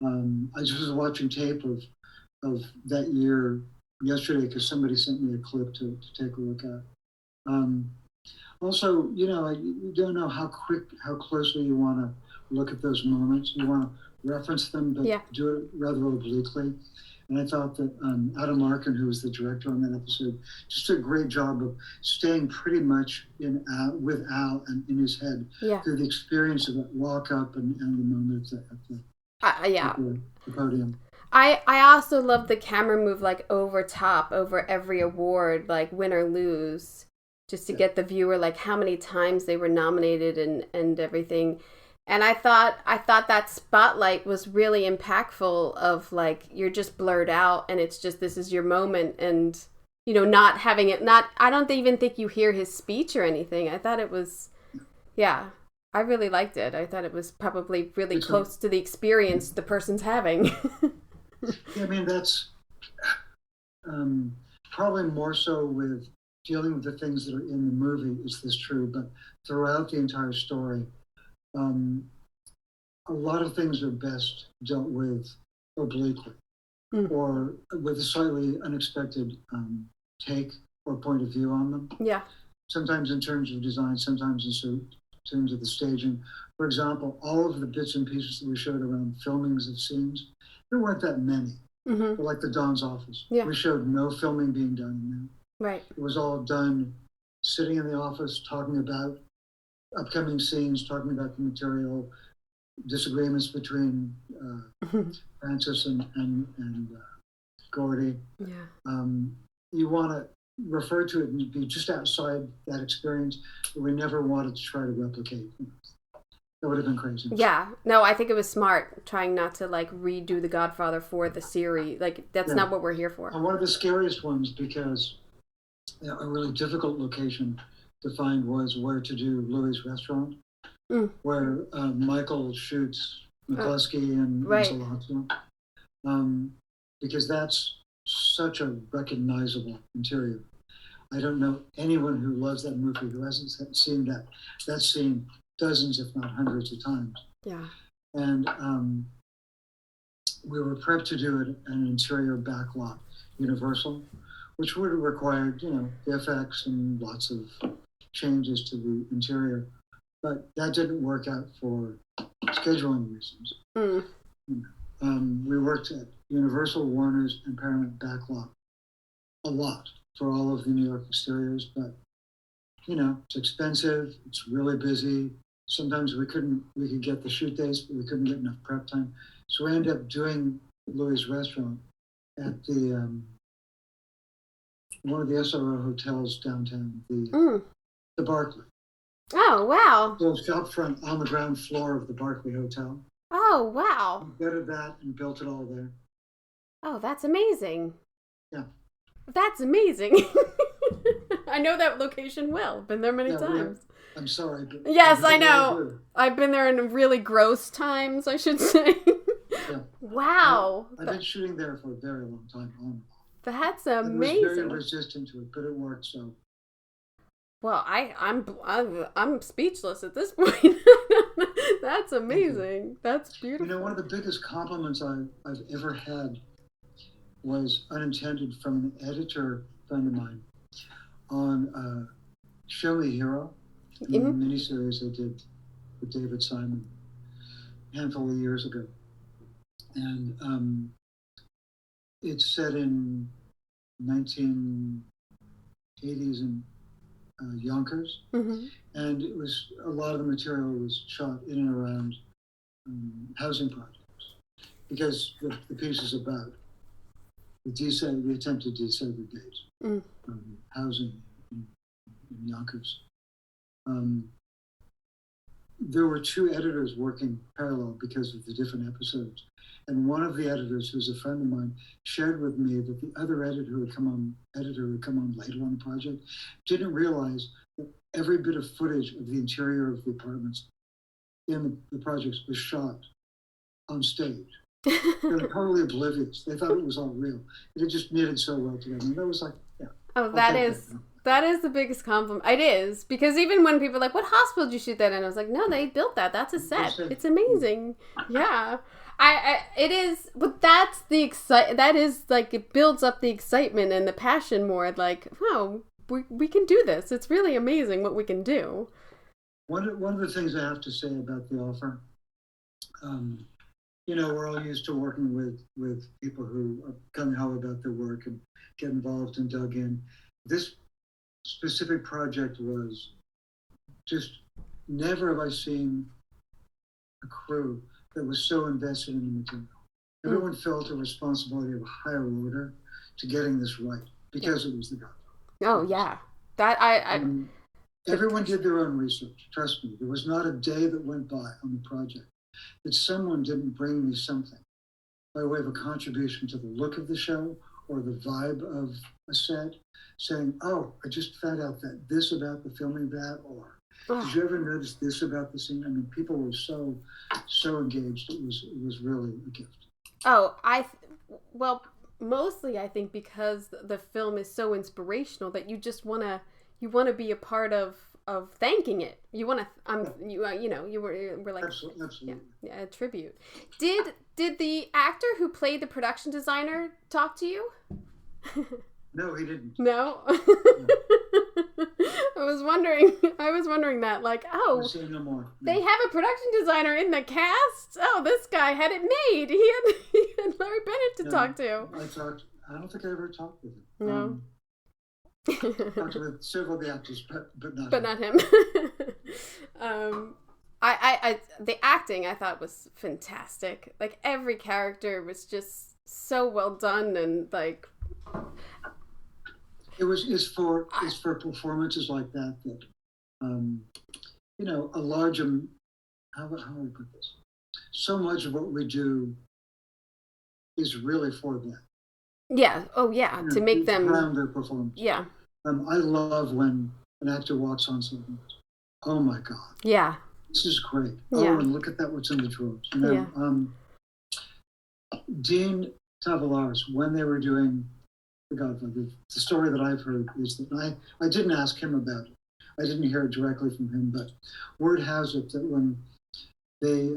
I just was watching tape of that year yesterday because somebody sent me a clip to take a look at. Also, you don't know how closely you want to look at those moments. You want to reference them, but do it rather obliquely. And I thought that Adam Larkin, who was the director on that episode, just did a great job of staying pretty much with Al and in his head through the experience of that walk up and the moment at the podium. I also love the camera move, like over top, over every award, like win or lose, just to get the viewer, like how many times they were nominated and everything. And I thought that spotlight was really impactful of like, you're just blurred out and it's just, this is your moment. And, not having it, I don't even think you hear his speech or anything. I thought it was, I really liked it. I thought it was probably really close to the experience the person's having. Yeah, I mean, that's probably more so with dealing with the things that are in the movie, is this true, but throughout the entire story, a lot of things are best dealt with obliquely or with a slightly unexpected take or point of view on them. Yeah. Sometimes in terms of design, sometimes in terms of the staging. For example, all of the bits and pieces that we showed around filmings of scenes, there weren't that many. Like the Don's office. Yeah. We showed no filming being done in there. Right. It was all done sitting in the office, talking about upcoming scenes, talking about the material, disagreements between Francis and Gordy. Yeah. You want to refer to it and be just outside that experience, but we never wanted to try to replicate. That would have been crazy. Yeah. No, I think it was smart trying not to like redo The Godfather for the series. Like, that's not what we're here for. And one of the scariest ones, because a really difficult location to find, was where to do Louis' restaurant, where Michael shoots McCluskey and Salazzo. Because that's such a recognizable interior. I don't know anyone who loves that movie who hasn't seen that scene dozens, if not hundreds of times. Yeah. And we were prepped to do it in an interior backlot, Universal, which would have required, VFX and lots of changes to the interior. But that didn't work out for scheduling reasons. We worked at Universal, Warner's, and Paramount backlot a lot for all of the New York exteriors, but it's expensive, it's really busy. Sometimes we could get the shoot days, but we couldn't get enough prep time. So we ended up doing Louis' restaurant at the one of the SRO hotels downtown, the Barclay. Oh, wow. So it's up front on the ground floor of the Barclay Hotel. Oh, wow. We bettered that and built it all there. Oh, that's amazing. Yeah. That's amazing. I know that location well. Been there many times. I'm sorry. But yes, I know. I've been there in really gross times, I should say. Yeah. Wow. I've been shooting there for a very long time. That's amazing. I was very resistant to it, but it worked. So. Well, I'm speechless at this point. That's amazing. That's beautiful. One of the biggest compliments I've ever had was unintended from an editor friend of mine on Show Me Hero, the miniseries I did with David Simon a handful of years ago. And it's set in 1980s in Yonkers, and it was a lot of the material was shot in and around housing projects, because the piece is about the attempted desegregate housing in Yonkers. There were two editors working parallel because of the different episodes. And one of the editors, who's a friend of mine, shared with me that the other editor who had come on later on the project didn't realize that every bit of footage of the interior of the apartments in the projects was shot on stage. They were totally oblivious. They thought it was all real. It just knitted so well together. And that was like, yeah. Oh, I'll take that is the biggest compliment. It is, because even when people are like, "What hospital did you shoot that in?" I was like, "No, they built that. That's a set. It's amazing." Yeah. It is, but that's the that is like, it builds up the excitement and the passion more, like, oh, we can do this. It's really amazing what we can do. One of the things I have to say about the offer, you know, we're all used to working with people who are gung ho about their work and get involved and dug in. This specific project was just, never have I seen a crew that was so invested in the material. Everyone felt a responsibility of a higher order to getting this right, because it was the Godfather. Oh yeah, that everyone did their own research. Trust me, there was not a day that went by on the project that someone didn't bring me something by way of a contribution to the look of the show or the vibe of a set, saying, "Oh, I just found out that this about the filming that," or "Did you ever notice this about the scene?" I mean, people were so engaged. It was really a gift. Oh, well, mostly I think because the film is so inspirational that you just wanna be a part of thanking it. You wanna you were like, absolutely. Yeah, a tribute. Did the actor who played the production designer talk to you? No, he didn't. No. I was wondering that, like, oh, no more. They have a production designer in the cast. Oh, this guy had it made. He had Larry Bennett to talk to. I don't think I ever talked with him. No. Talked with several of the actors, but not him. I the acting I thought was fantastic. Like, every character was just so well done, and like, it's for performances like that you know, a large how do I put this? So much of what we do is really for them. Yeah. Oh, yeah. To make them around their performance. Yeah. I love when an actor walks on something. Oh my God. Yeah. This is great. Yeah. Oh, and look at that! What's in the drawers? You know, yeah. Dean Tavares, when they were doing The Godfather, the story that I've heard is that I didn't ask him about it. I didn't hear it directly from him, but word has it that when they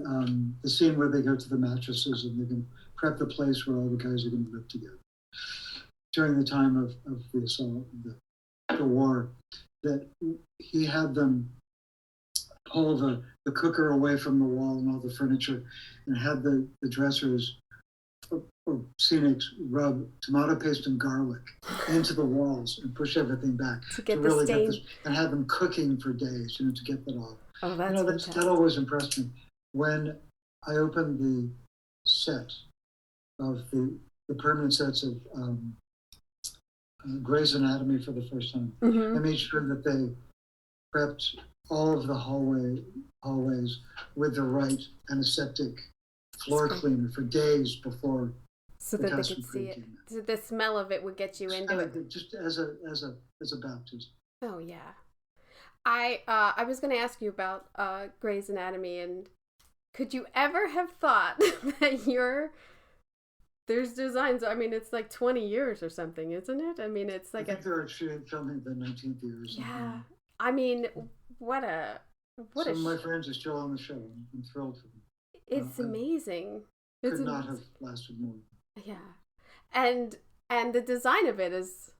the scene where they go to the mattresses and they're going to prep the place where all the guys are going to live together during the time of the assault, the war, that he had them pull the cooker away from the wall and all the furniture, and had the dressers or scenics rub tomato paste and garlic into the walls and push everything back to really get this, and had them cooking for days, you know, to get that off. Oh, that's that always impressed me. When I opened the set of the permanent sets of Grey's Anatomy for the first time, I made sure that they prepped all of the hallways with the right antiseptic floor cleaner for days before, so that they could see it. So the smell of it would get you into it. Just as a baptism. Oh yeah, I was going to ask you about Grey's Anatomy, and could you ever have thought that there's designs? I mean, it's like 20 years or something, isn't it? I mean, it's like I think they're filming the 19th years. Yeah, I mean, what some of my friends are still on the show. I'm thrilled for them. It's amazing. Could not have lasted more. Yeah, and the design of it has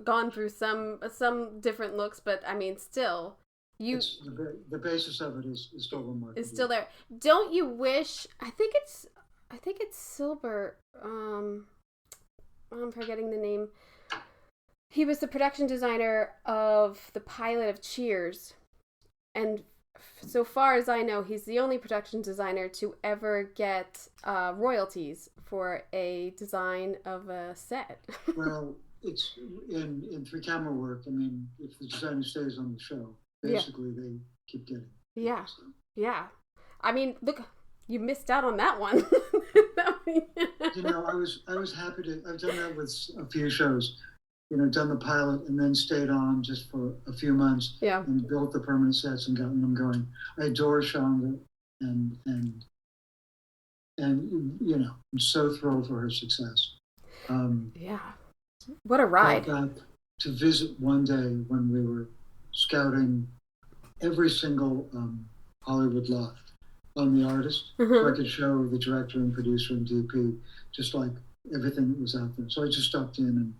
gone through some different looks, but I mean, still, the basis of it is still remarkable. It's still there. Don't you wish? I think it's Silver. I'm forgetting the name. He was the production designer of the pilot of Cheers, and so far as I know, he's the only production designer to ever get royalties for a design of a set. Well, it's in 3-camera work. I mean, if the designer stays on the show, basically they keep getting. Yeah, so. Yeah. I mean, look, you missed out on that one. You know, I was happy to. I've done that with a few shows. You know, done the pilot and then stayed on just for a few months. Yeah. And built the permanent sets and gotten them going. I adore Shonda and And, I'm so thrilled for her success. Yeah. What a ride. I got to visit one day when we were scouting every single Hollywood lot on the artist, so I could show the director and producer and DP just like everything that was out there. So I just stopped in and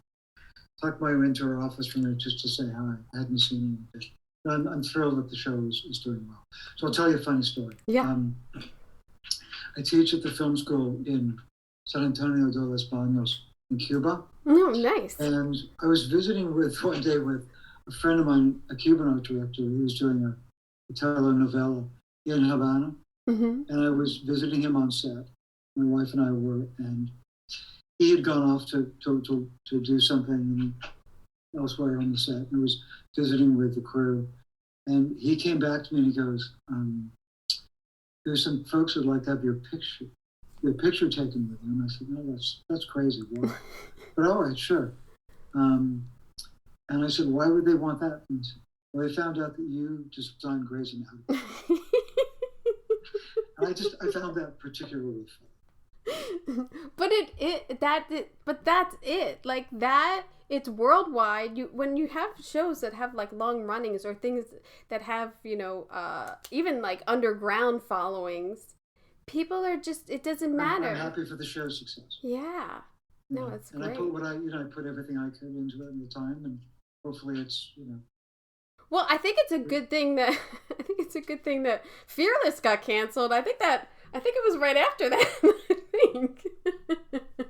tucked my way into her office for a minute just to say hi. I hadn't seen anything. I'm thrilled that the show is doing well. So I'll tell you a funny story. Yeah. I teach at the film school in San Antonio de los Baños in Cuba. Oh, nice. And I was visiting one day with a friend of mine, a Cuban art director who was doing a telenovela in Havana. And I was visiting him on set. My wife and I were, and he had gone off to do something elsewhere on the set. And I was visiting with the crew. And he came back to me and he goes, there's some folks who'd like to have your picture taken with them. I said, no, that's crazy. Why? But all right, sure. And I said, why would they want that? And he said, well, they found out that you just designed Grey's Anatomy. I found that particularly fun. But that's it. Like that, it's worldwide. When you have shows that have like long runnings or things that have, even like underground followings, people are just, it doesn't matter. I'm happy for the show's success. Yeah. No, it's great. And I put everything I could into it at the time, and hopefully it's, Well, I think it's a good thing that Fearless got canceled. I think it was right after that. I think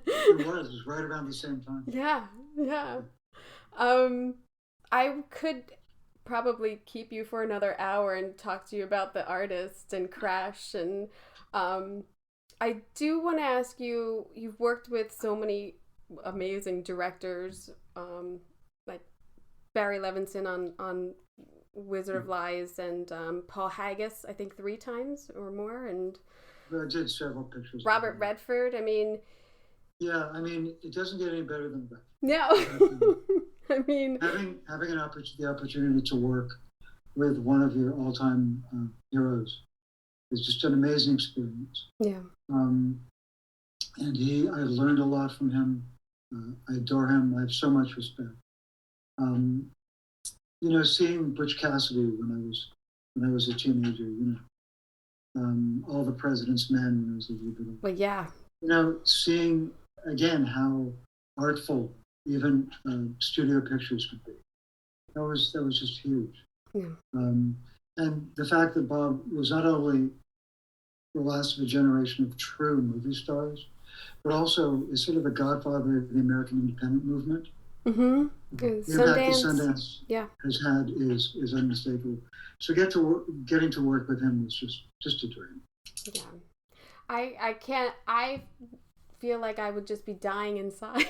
it was right around the same time. Yeah. I could probably keep you for another hour and talk to you about the artist and Crash, and I do want to ask you. You've worked with so many amazing directors, like Barry Levinson on Wizard of Lies, and Paul Haggis, I think 3 times or more, and I did several pictures. Robert Redford. I mean, yeah, it doesn't get any better than that. No. I mean, having the opportunity to work with one of your all-time heroes is just an amazing experience. Yeah. And I learned a lot from him. I adore him. I have so much respect. Seeing Butch Cassidy when I was a teenager, All the President's Men when I was a little bit. Well, yeah. Seeing again how artful even studio pictures could be. That was just huge. Yeah. And the fact that Bob was not only the last of a generation of true movie stars, but also is sort of the godfather of the American independent movement. Mm-hmm. The impact that Sundance has had is unmistakable. So getting to work with him was just a dream. Yeah. I feel like I would just be dying inside.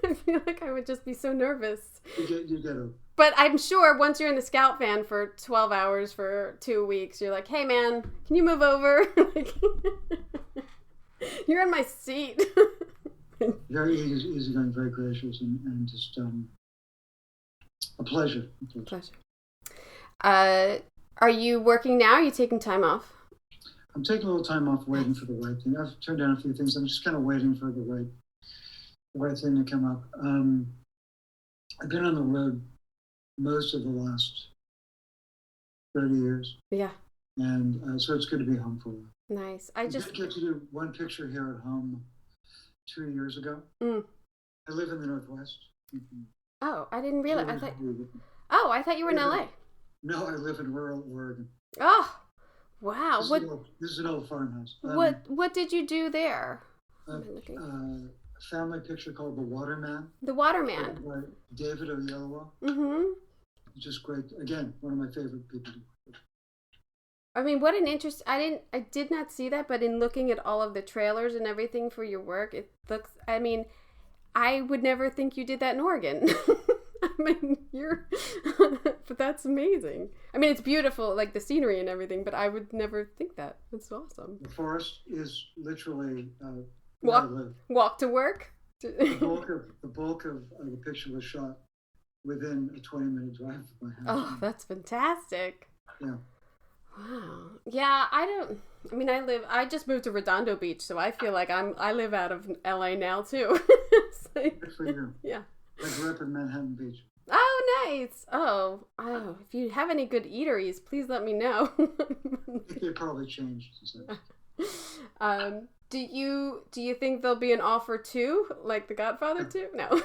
I feel like I would just be so nervous. You get it. But I'm sure once you're in the scout van for 12 hours for 2 weeks, you're like, hey man, can you move over? You're in my seat. Very easygoing, very gracious, and just a pleasure. Are you working now? Are you taking time off? I'm taking a little time off, waiting for the right thing. I've turned down a few things. I'm just kind of waiting for the right thing to come up. I've been on the road most of the last 30 years. Yeah. And so it's good to be home for a while. Nice. I just get to do one picture here at home 2 years ago. I live in the Northwest. Oh, I didn't realize. I thought you were in LA. No, I live in rural Oregon. Oh, wow. This is an old farmhouse. What did you do there? A family picture called The Waterman. The Waterman. By David Oyelowo. Mm-hmm. Just great. Again, one of my favorite people to work with. I mean, what an interest. I did not see that, but in looking at all of the trailers and everything for your work, it looks, I would never think you did that in Oregon. But that's amazing. It's beautiful, like the scenery and everything, but I would never think that. It's awesome. The forest is literally walk to work. The bulk of the picture was shot within a 20-minute drive from my house. Oh, that's fantastic. Yeah. Wow. Yeah, I just moved to Redondo Beach, so I feel like I live out of LA now too. Good for you. Yeah. I grew up in Manhattan Beach. Oh, nice. Oh, if you have any good eateries, please let me know. They probably changed. Do you think there'll be an offer 2, like The Godfather 2? No.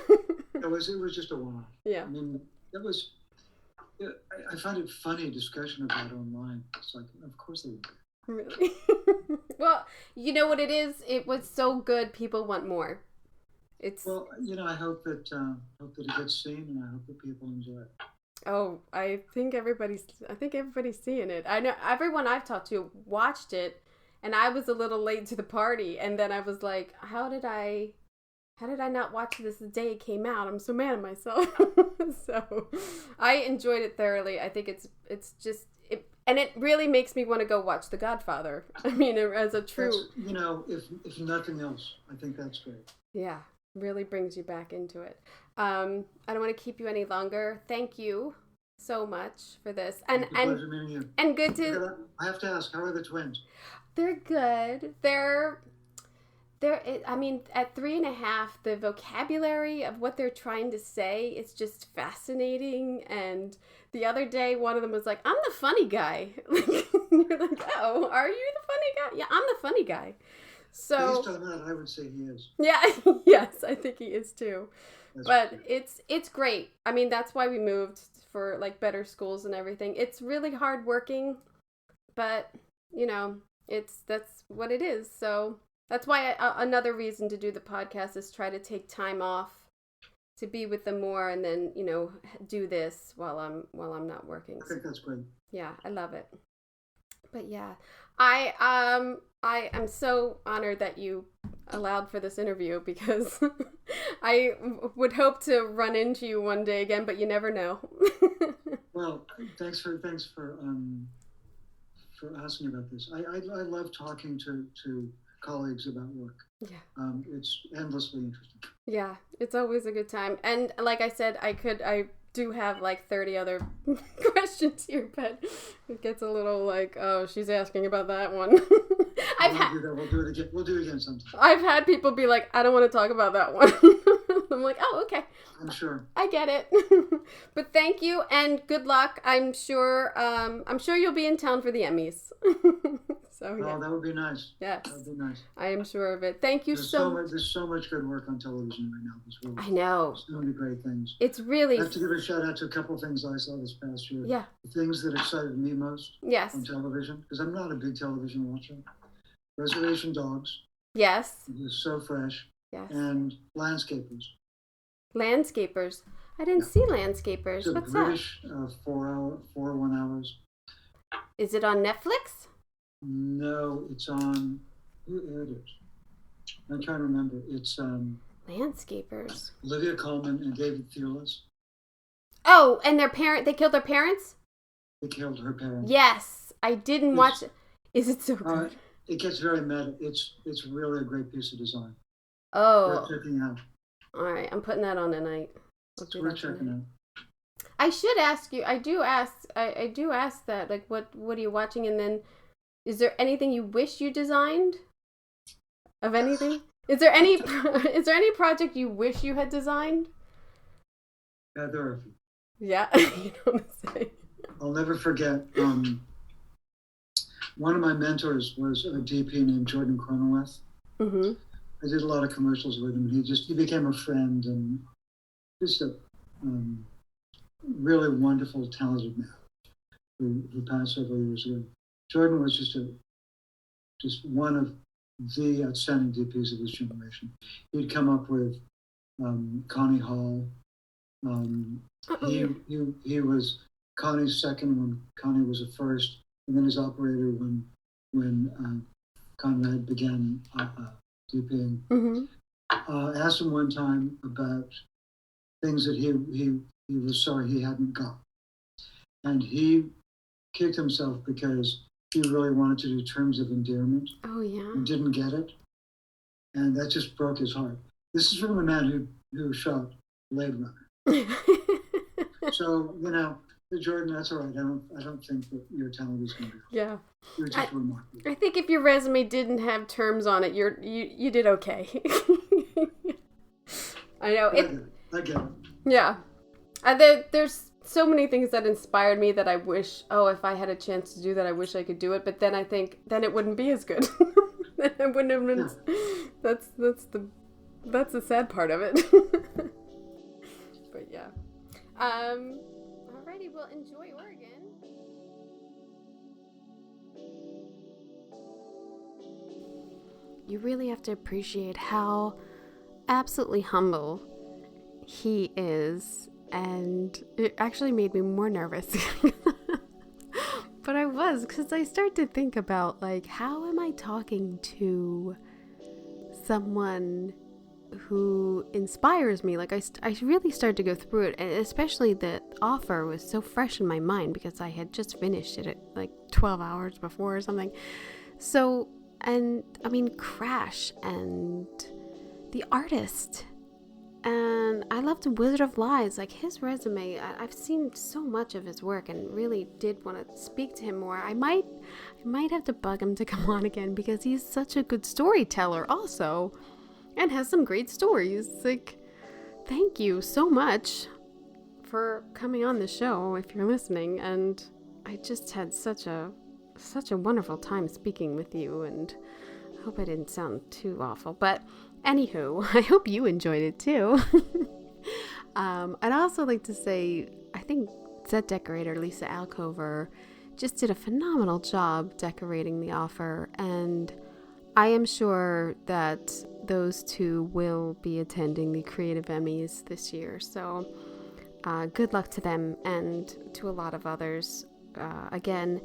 It was just a one-off. Yeah. I mean, I find it funny discussion about it online. It's like, of course they would. Really? Well, you know what it is? It was so good, people want more. Well, I hope that it gets seen, and I hope that people enjoy it. Oh, I think everybody's seeing it. I know everyone I've talked to watched it, and I was a little late to the party, and then I was like, how did I not watch this the day it came out? I'm so mad at myself. So I enjoyed it thoroughly. I think it's just and it really makes me want to go watch The Godfather. I mean, as a true, if nothing else, I think that's great. Yeah, really brings you back into it. I don't want to keep you any longer. Thank you so much for this. And pleasure meeting you. And good to. I have to ask, how are the twins? They're good. I mean, at 3.5, the vocabulary of what they're trying to say is just fascinating. And the other day, one of them was like, "I'm the funny guy." You're like, "Oh, are you the funny guy?" Yeah, I'm the funny guy. So based on that, I would say he is. Yeah, yes, I think he is too. That's but it's great. I mean, that's why we moved, for like better schools and everything. It's really hard working, but that's what it is. So that's why another reason to do the podcast is try to take time off to be with them more, and then do this while I'm not working. I think that's great. Yeah, I love it. But yeah, I am so honored that you allowed for this interview, because I would hope to run into you one day again, but you never know. Well, thanks for asking about this. I love talking to colleagues about work. Yeah. It's endlessly interesting. Yeah, it's always a good time. And like I said, I do have like 30 other questions here, but it gets a little like, oh, she's asking about that one. We'll do it again. We'll do it again sometime. I've had people be like, I don't want to talk about that one. I'm like, oh, okay. I'm sure. I get it. But thank you and good luck. I'm sure you'll be in town for the Emmys. So yeah. Oh, that would be nice. Yes. That would be nice. I am sure of it. Thank you so much. There's so much good work on television right now. I know. So many great things. It's really. I have to give a shout out to a couple of things I saw this past year. Yeah. The things that excited me most. Yes. On television, because I'm not a big television watcher. Reservation Dogs. Yes. It was so fresh. Yes. And Landscapers. Landscapers. I didn't see Landscapers. It's What's British, that? 4 1 hours. Is it on Netflix? No, it's on. Who aired it? I'm trying to remember. It's Landscapers. Olivia Colman and David Thewlis. Oh, and they killed their parents? They killed her parents. Yes, I didn't watch it. Is it so good? It gets very meta. It's really a great piece of design. Oh. Worth checking out. All right, I'm putting that on tonight. It's worth checking out. I should ask you. I do ask that. Like, what are you watching? And then, is there anything you wish you designed? Of anything? Is there any project you wish you had designed? Yeah, there are a few. Yeah, you know what I'm saying. I'll never forget. One of my mentors was a DP named Jordan Cronenweth. Mm-hmm. I did a lot of commercials with him, and he became a friend and just a really wonderful, talented man who passed several years ago. Jordan was just one of the outstanding DPs of his generation. He'd come up with Connie Hall. He was Connie's second when Connie was a first, and then his operator when Conrad began DPing. Mm-hmm. I asked him one time about things that he was sorry he hadn't got, and he kicked himself because he really wanted to do Terms of Endearment. Oh yeah. And didn't get it, and that just broke his heart. This is from a man who shot Blade Runner. So Jordan, that's all right. I don't think that your talent is going to be. Yeah. You're just remarkable. I think if your resume didn't have terms on it, you did okay. I know. I get it. Yeah. There's so many things that inspired me that I wish, if I had a chance to do that, I wish I could do it. But then I think, then it wouldn't be as good. Then it wouldn't have been. Yeah. That's the sad part of it. But yeah. Alrighty, well, enjoy Oregon. You really have to appreciate how absolutely humble he is, and it actually made me more nervous. But I was, because I start to think about, like, how am I talking to someone who inspires me? Like, I really started to go through it, and especially the offer was so fresh in my mind because I had just finished it at like 12 hours before or something. So, and I mean, Crash and The Artist, and I loved Wizard of Lies. Like, his resume, I've seen so much of his work and really did want to speak to him more. I might have to bug him to come on again because he's such a good storyteller also, and has some great stories. Like, thank you so much for coming on the show if you're listening. And I just had such a wonderful time speaking with you, and I hope I didn't sound too awful. But anywho, I hope you enjoyed it too. I'd also like to say, I think set decorator Lisa Alcover just did a phenomenal job decorating the offer, and I am sure that those two will be attending the Creative Emmys this year. So good luck to them and to a lot of others. Again,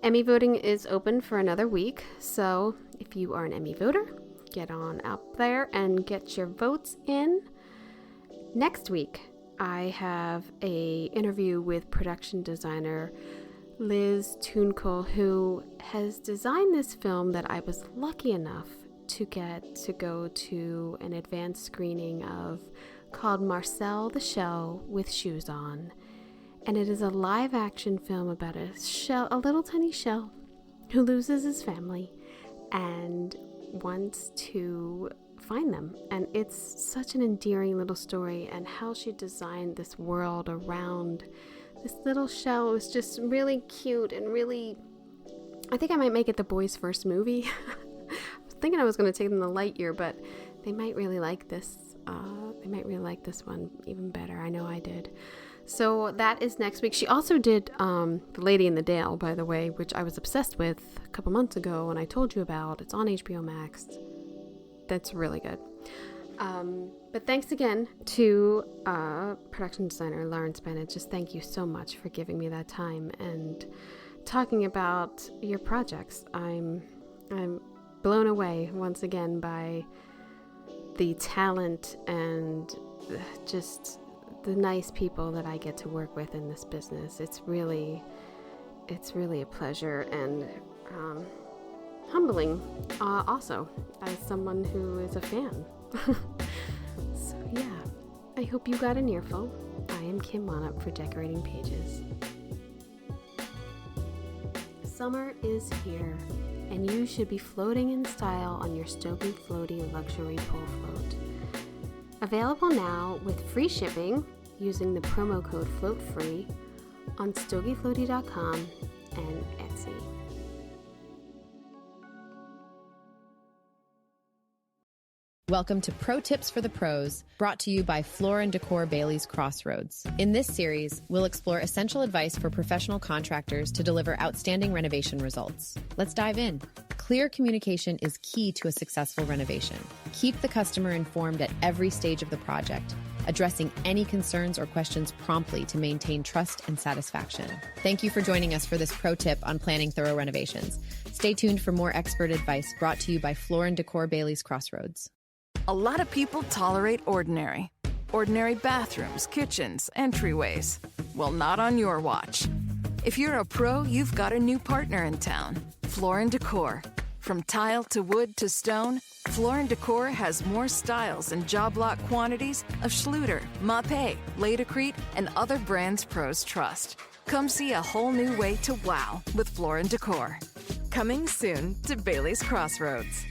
Emmy voting is open for another week. So if you are an Emmy voter, get on up there and get your votes in. Next week, I have a interview with production designer Liz Tunkel, who has designed this film that I was lucky enough to get to go to an advanced screening of, called Marcel the Shell with Shoes On. And it is a live action film about a little tiny shell who loses his family and wants to find them. And it's such an endearing little story, and how she designed this world around this little shell was just really cute and really, I think I might make it the boys' first movie. I was thinking I was going to take them to Lightyear, but they might really like this. They might really like this one even better. I know I did. So that is next week. She also did The Lady in the Dale, by the way, which I was obsessed with a couple months ago and I told you about. It's on HBO Max. That's really good. But thanks again to production designer Laurence Bennet. Just thank you so much for giving me that time and talking about your projects. I'm blown away once again by the talent and just the nice people that I get to work with in this business. It's really a pleasure and humbling also as someone who is a fan. So yeah, I hope you got an earful. I am Kim Monup for Decorating Pages. Summer is here, and you should be floating in style on your Stogie Floaty luxury pull float. Available now with free shipping using the promo code FLOATFREE on stogiefloaty.com and Etsy. Welcome to Pro Tips for the Pros, brought to you by Floor & Decor Bailey's Crossroads. In this series, we'll explore essential advice for professional contractors to deliver outstanding renovation results. Let's dive in. Clear communication is key to a successful renovation. Keep the customer informed at every stage of the project, addressing any concerns or questions promptly to maintain trust and satisfaction. Thank you for joining us for this pro tip on planning thorough renovations. Stay tuned for more expert advice brought to you by Floor & Decor Bailey's Crossroads. A lot of people tolerate ordinary. Ordinary bathrooms, kitchens, entryways. Well, not on your watch. If you're a pro, you've got a new partner in town. Floor & Decor. From tile to wood to stone, Floor & Decor has more styles and job lot quantities of Schluter, Mapei, Laticrete, and other brands pros trust. Come see a whole new way to wow with Floor & Decor. Coming soon to Bailey's Crossroads.